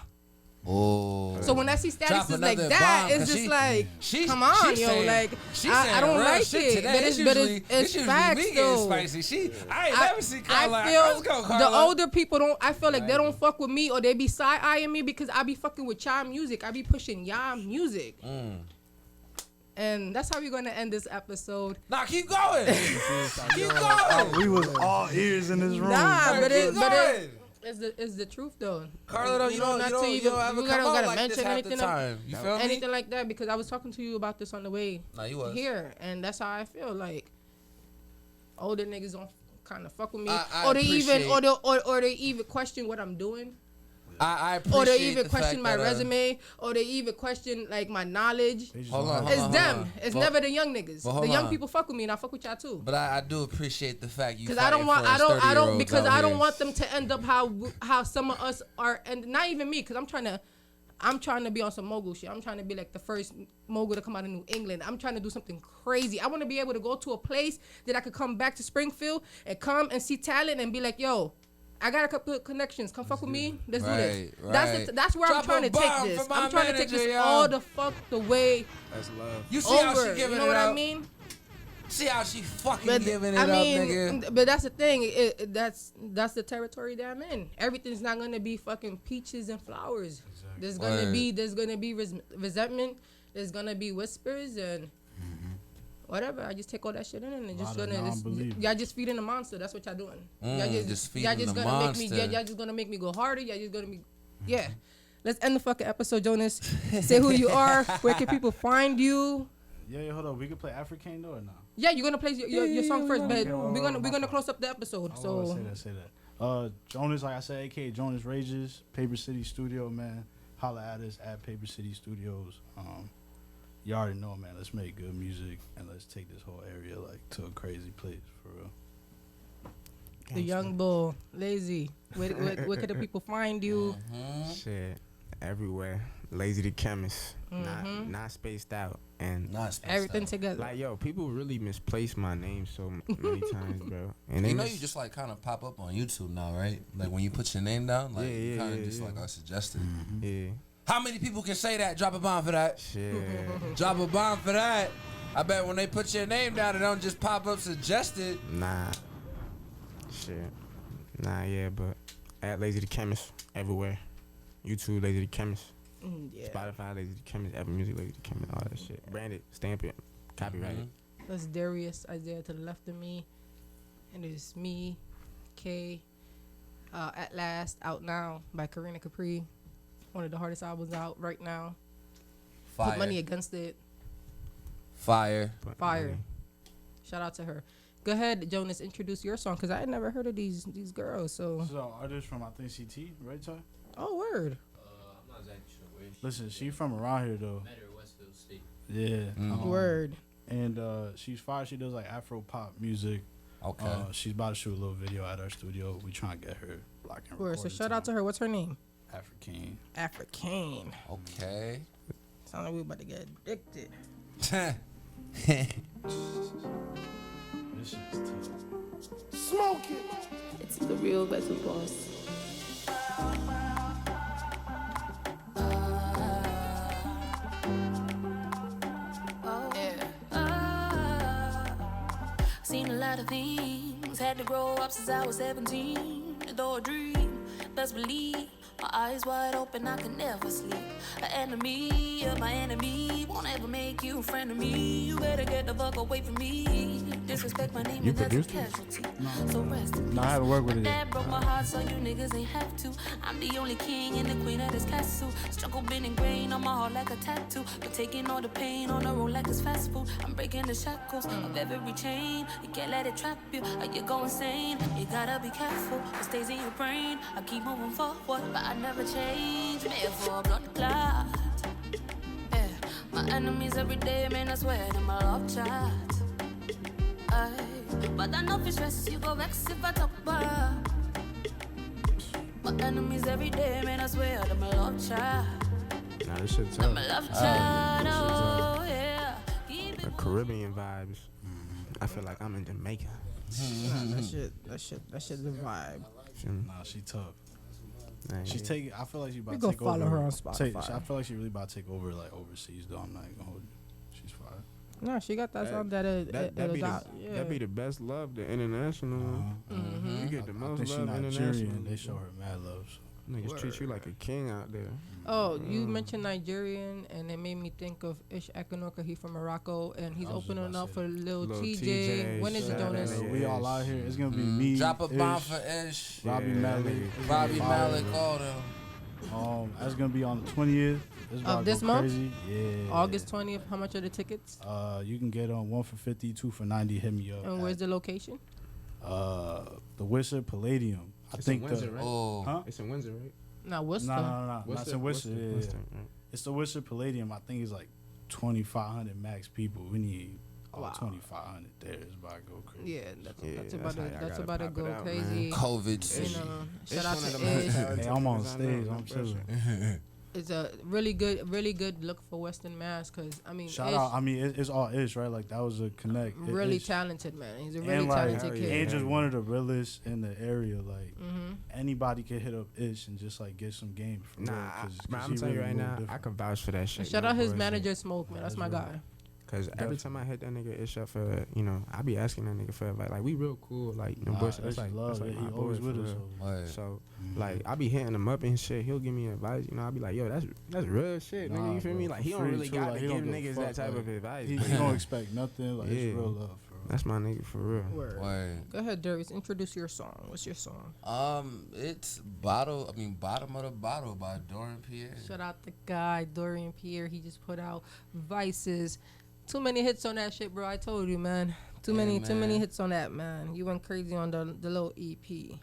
Oh. So when I see statuses like that, it's just like, come on, yo, like I don't like it. But it's facts though. Spicy. I ain't never seen Carla. I feel the older people don't. I feel like they don't fuck with me, or they be side eyeing me because I be fucking with y'all music. I be pushing y'all music. And that's how we're gonna end this episode. Nah, keep going. Keep going. We was all ears in this room. Nah, but it's the truth though. Carla, you don't gotta mention anything like that, because I was talking to you about this on the way here, and that's how I feel. Like older niggas don't kind of fuck with me, or they even question what I'm doing. I appreciate or they even the question fact my that, resume, or they even question like my knowledge. Hold on, It's hold them. on. It's But- never the young niggas. but The hold young on. people fuck with me, and I fuck with y'all too. But I do appreciate the fact you. Because I don't want, because out I don't here. want them to end up how some of us are, and not even me, because I'm trying to be on some mogul shit. I'm trying to be like the first mogul to come out of New England. I'm trying to do something crazy. I want to be able to go to a place that I could come back to Springfield and come and see talent and be like, yo, I got a couple of connections. Come fuck with me. Let's do this. Right. That's where Drop I'm trying a to take bomb this. for my I'm trying to take manager, this yo. all the fuck the way That's love. You see how over. she giving You know it what I up? mean? See how she fucking But giving it I up, mean, nigga. but that's the thing. That's the territory that I'm in. Everything's not gonna be fucking peaches and flowers. There's gonna be resentment. There's gonna be whispers and whatever. I just take all that shit in and y'all just feeding the monster. That's what y'all doing. Just feeding the gonna monster. make me. Y'all just gonna make me go harder. Y'all just gonna be. Yeah. Let's end the fucking episode, Jonas. Say who you are. Where can people find you? Yeah, hold on. We can play African though or no? Yeah, you're gonna play your song first, but Okay, we're gonna close up the episode. So Say that. Jonas, like I said, aka Jonas Rages, PaperCity Studio, man. Holla at us at PaperCity Studios. You already know, man. Let's make good music and let's take this whole area like to a crazy place for real. the young bull, Lazy. Where can the people find you? Shit, everywhere. Lazy Da Chemist, not spaced out, and Everything together. like yo, people really misplace my name so many times, bro. And You they know you just like kind of pop up on YouTube now, right? Like when you put your name down, like you kind of just like I suggested. Yeah. How many people can say that? Drop a bomb for that. Shit. Drop a bomb for that. I bet when they put your name down, it don't just pop up suggested. Nah. Shit. Nah, yeah, but at Lazy Da Chemist everywhere. YouTube, Lazy Da Chemist. Yeah. Spotify, Lazy Da Chemist. Apple Music, Lazy Da Chemist. All that shit. Brand it, stamp it, copyright it. That's Darius Isaiah to the left of me, and it's me, K. At Last, out now by Karina Capri. One of the hardest albums out right now. Fire. Put money against it. Fire. Fire. Shout out to her. Go ahead, Jonas, introduce your song, because I had never heard of these girls. So artist from I think CT, right, Ty? Oh, word. I'm not exactly sure where she Listen, she from around here though. met her Westfield State. Yeah. Word. And she's fire. She does like Afro pop music. Okay. She's about to shoot a little video at our studio. We trying to get her locked and Word. So shout out to her. What's her name? African. African. Okay. Sound like we about to get addicted. This shit is tough. Smoke it. It's the real Bezel Boss. Seen a lot of things, had to grow up since I was 17. Though a dream, best believe, my eyes wide open, I can never sleep. An enemy of my enemy won't ever make you a friend of me. You better get the fuck away from me. Disrespect my name, You and that's a produced it? casualty. So rest in peace. No, I haven't worked with it yet. That broke my heart, so you niggas ain't have to. I'm the only king and the queen of this castle. Struggle been ingrained on my heart like a tattoo. But taking all the pain on the road like it's fast food. I'm breaking the shackles of every chain. You can't let it trap you, or you go insane. You gotta be careful, what stays in your brain. I keep moving forward, but I never change. Made for a blood clot. Yeah, my enemies every day, man, I swear to my love chat. But I know if you stress, you go vex if I talk back. My enemies every day, man, I swear to my love chat. Nah, this shit To tough. my love chat, oh yeah. The Caribbean vibes. I feel like I'm in Jamaica. That shit the vibe. Nah, she tough. Nah, She's yeah. taking. I feel like she about We to go take follow over. her on Spotify. I feel like she really about to take over like overseas though. I'm not gonna hold you. She's fire. No, she got that song That'd be the best love, the international. You get the I most think she love Nigerian. international. They show her mad love. So. Niggas treat you like a king out there. Oh, you mentioned Nigerian, and it made me think of Ish Akanorka. He's from Morocco, and he's opening up for Lil TJ. When is it, Jonas? We all out here. It's gonna be me. Drop a bomb Ish, for Ish. Robbie Malik. Robbie Malik, all them. That's gonna be on the 20th. Of this month? Crazy. Yeah. August 20th. How much are the tickets? You can get on 1 for 50, 2 for 90. Hit me up. And where's the location? The Wizard Palladium. It's in Windsor, right? Oh. Huh? It's in Windsor, right? Not Worcester. No. Not in Worcester. Yeah. Worcester, It's the Worcester Palladium. I think it's like 2,500 max people. We need Wow. 2,500 there. It's about to go crazy. Yeah, that's about how to y'all that's gotta about to pop go it out, crazy. man. COVID You city. know, It's shout out one of to the most Ish. Hey, I'm on stage. I'm chilling. It's a really good look for Western Mass because I mean, Shout Ish, out. I mean, it's all Ish, right? Like that was a connect. really Ish. talented man. He's a really And like, talented yeah. kid. and just one of the realest in the area. Like Mhm. anybody can hit up Ish and just like get some game for real. Nah, 'cause bro, I'm he telling you really right moved now, I different. can vouch for that shit. And shout no out his bullshit. manager Smoke, man. That's my That's guy. Cause every time I hit that nigga Ish up for, I be asking that nigga for advice. Like we real cool, like no Nah, bullshit. Ish That's like love, that's like yeah, my he boy always for with us. real. Word. So like I be hitting him up and shit. He'll give me advice. I be like, yo, that's real shit, nigga. Nah, You feel bro, me? Like for he don't free, really too, got like, to he give don't give a niggas fuck, that type like, of advice. He but don't expect nothing. Like Yeah. it's real love. For real. that's my nigga for real. Word. Word. Go ahead, Darius. Introduce your song. What's your song? It's bottom of the bottle by Dorian Pierre. Shout out the guy Dorian Pierre. He just put out Vices. Too many hits on that shit, bro. I told you, man. Too many hits on that, man. You went crazy on the little EP.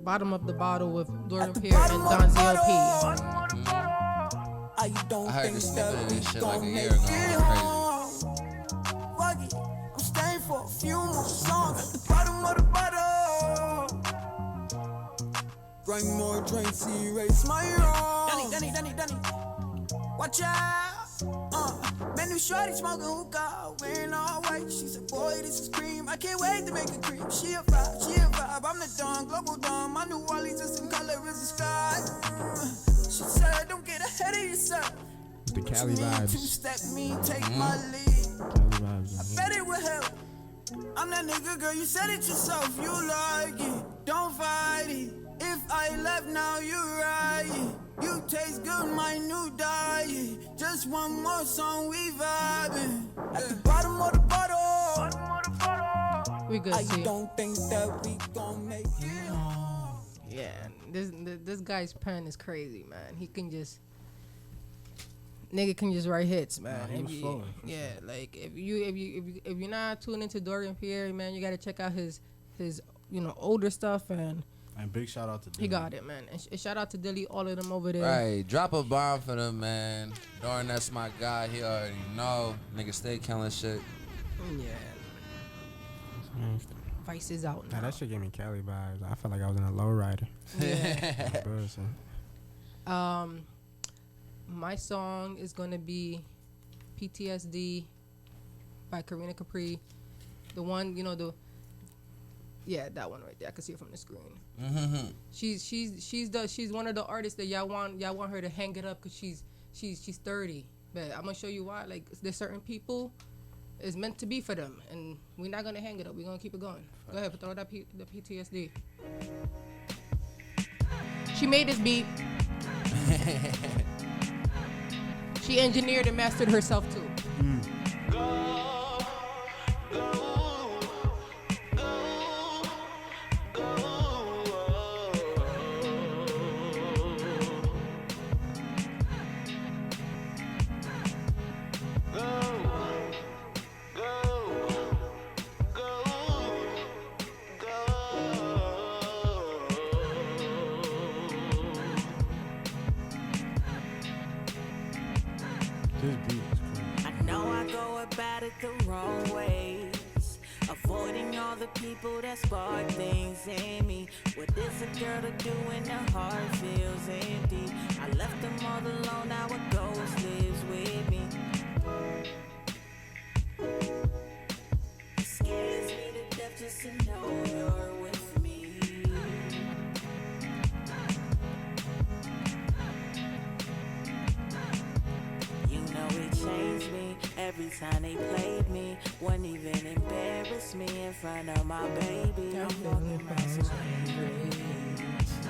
Bottom of the bottle with Dorian Pierre and Don ZLP. I heard this nigga and shit like a year ago. It was Fuck it, I'm staying for a few more songs at the bottom of the bottle. Bring more drinks, erase my wrong. Danny. Watch out. Man, new shorty smoking hookah, wearing all white. She said, boy, this is cream. I can't wait to make a cream. She a vibe. I'm the Don, global Don. My new Wally's the same color as the sky. She said, don't get ahead of yourself. The Cali vibes. Two-step me, take my lead. Cali vibes. I bet it will help. I'm that nigga, girl, you said it yourself. You like it, don't fight it. If I left now, you right. You taste good, my new diet. Just one more song, we vibing. At the bottom of the bottle. We good, I see. don't think that we gon' make it home. Yeah, this guy's pen is crazy, man. He can just nigga can just write hits, man. Nah, he was flowing, for yeah, like if you're not tuned into Dorian Pierre, man, you gotta check out his older stuff and big shout out to Dilly. he got it, man. And shout out to Dilly, all of them over there. Right, drop a bomb for them, man. Dorian, that's my guy. He already know. Nigga, stay killing shit. Yeah. Vice is out now. Nah, that shit gave me Cali vibes. I felt like I was in a lowrider. Yeah. Bullshit. My song is gonna be PTSD by Karina Capri. The one, that one right there. I can see it from the screen. Mm-hmm. She's one of the artists that y'all want her to hang it up because she's 30. But I'm gonna show you why. Like there's certain people, it's meant to be for them, and we're not gonna hang it up. We're gonna keep it going. Go ahead, throw that the PTSD. She made this beat. She engineered and mastered herself too. This beat is crazy. I know I go about it the wrong ways, avoiding all the people that spark things in me. What is a girl to do when the heart feels empty? I left them all alone, now a ghost lives with me. It scares me to death just to know you're with me. You know it changed me every time they played me. Wouldn't even embarrass me in front of my baby. I'm walking around so angry.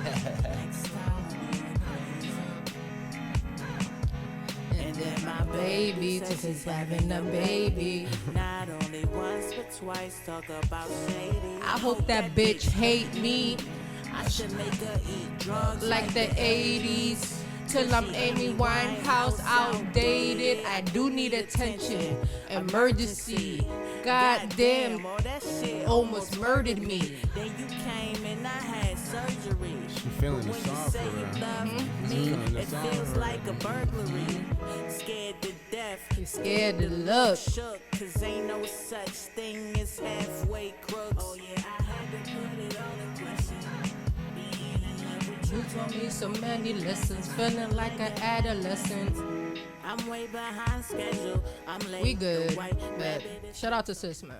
Next time I'm being crazy. And then my baby says he's having a baby. Not only once but twice, talk about shady. I hope that bitch hate me I should make her eat drugs like the 80s. Till I'm Amy Winehouse outdated. I do need attention. Emergency. Goddamn. all that shit Almost murdered me. Then you came and luxury. feeling But the when song you say for you real. love me, it feels like a burglary. Scared to death. You scared to look. Shook, cause ain't no such thing as halfway crooks. Oh yeah, I had to put it all in question. Being in love with You taught me so many lessons, feeling like an adolescent. I'm way behind schedule. I'm late. We good, but shout out to Sis, man.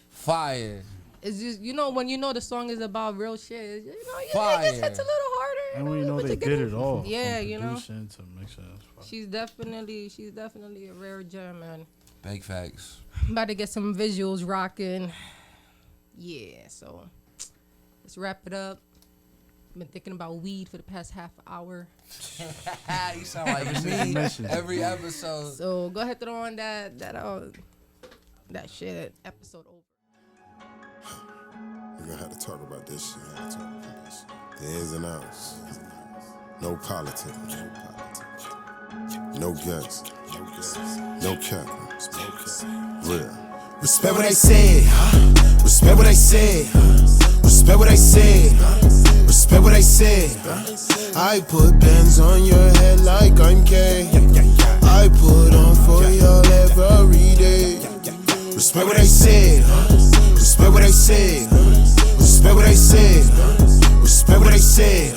Fire. It's just, you know, when you know the song is about real shit, you know, it Fire. just hits a little harder. And we know but they you get did it all. Yeah, from you know. producing to mixing. It's fine. She's definitely a rare gem, man. Big facts. I'm about to get some visuals rocking. Yeah, so let's wrap it up. Been thinking about weed for the past half hour. You sound like me every episode. So go ahead, throw on that shit. Episode over. We're gonna have to talk about this shit. The ins and outs. No politics. No guts. No cap. Real. Respect what I said, respect what I said, respect what I said, respect what I said. I put bands on your head like I'm K. I put on for y'all every day. Respect what I said, respect what I said, respect what I said, respect what I said.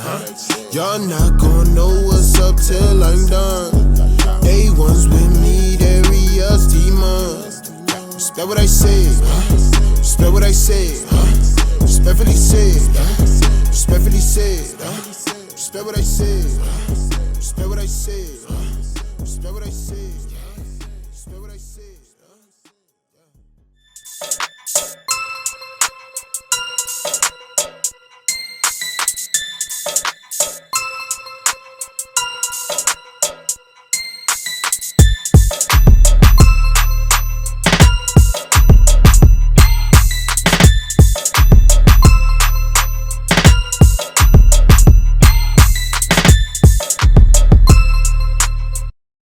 Y'all not gonna know what's up till I'm done. A1's with me, there he is, T-Man. Respect what I said, respect what I said, respectfully said, respectfully said, respect what I said.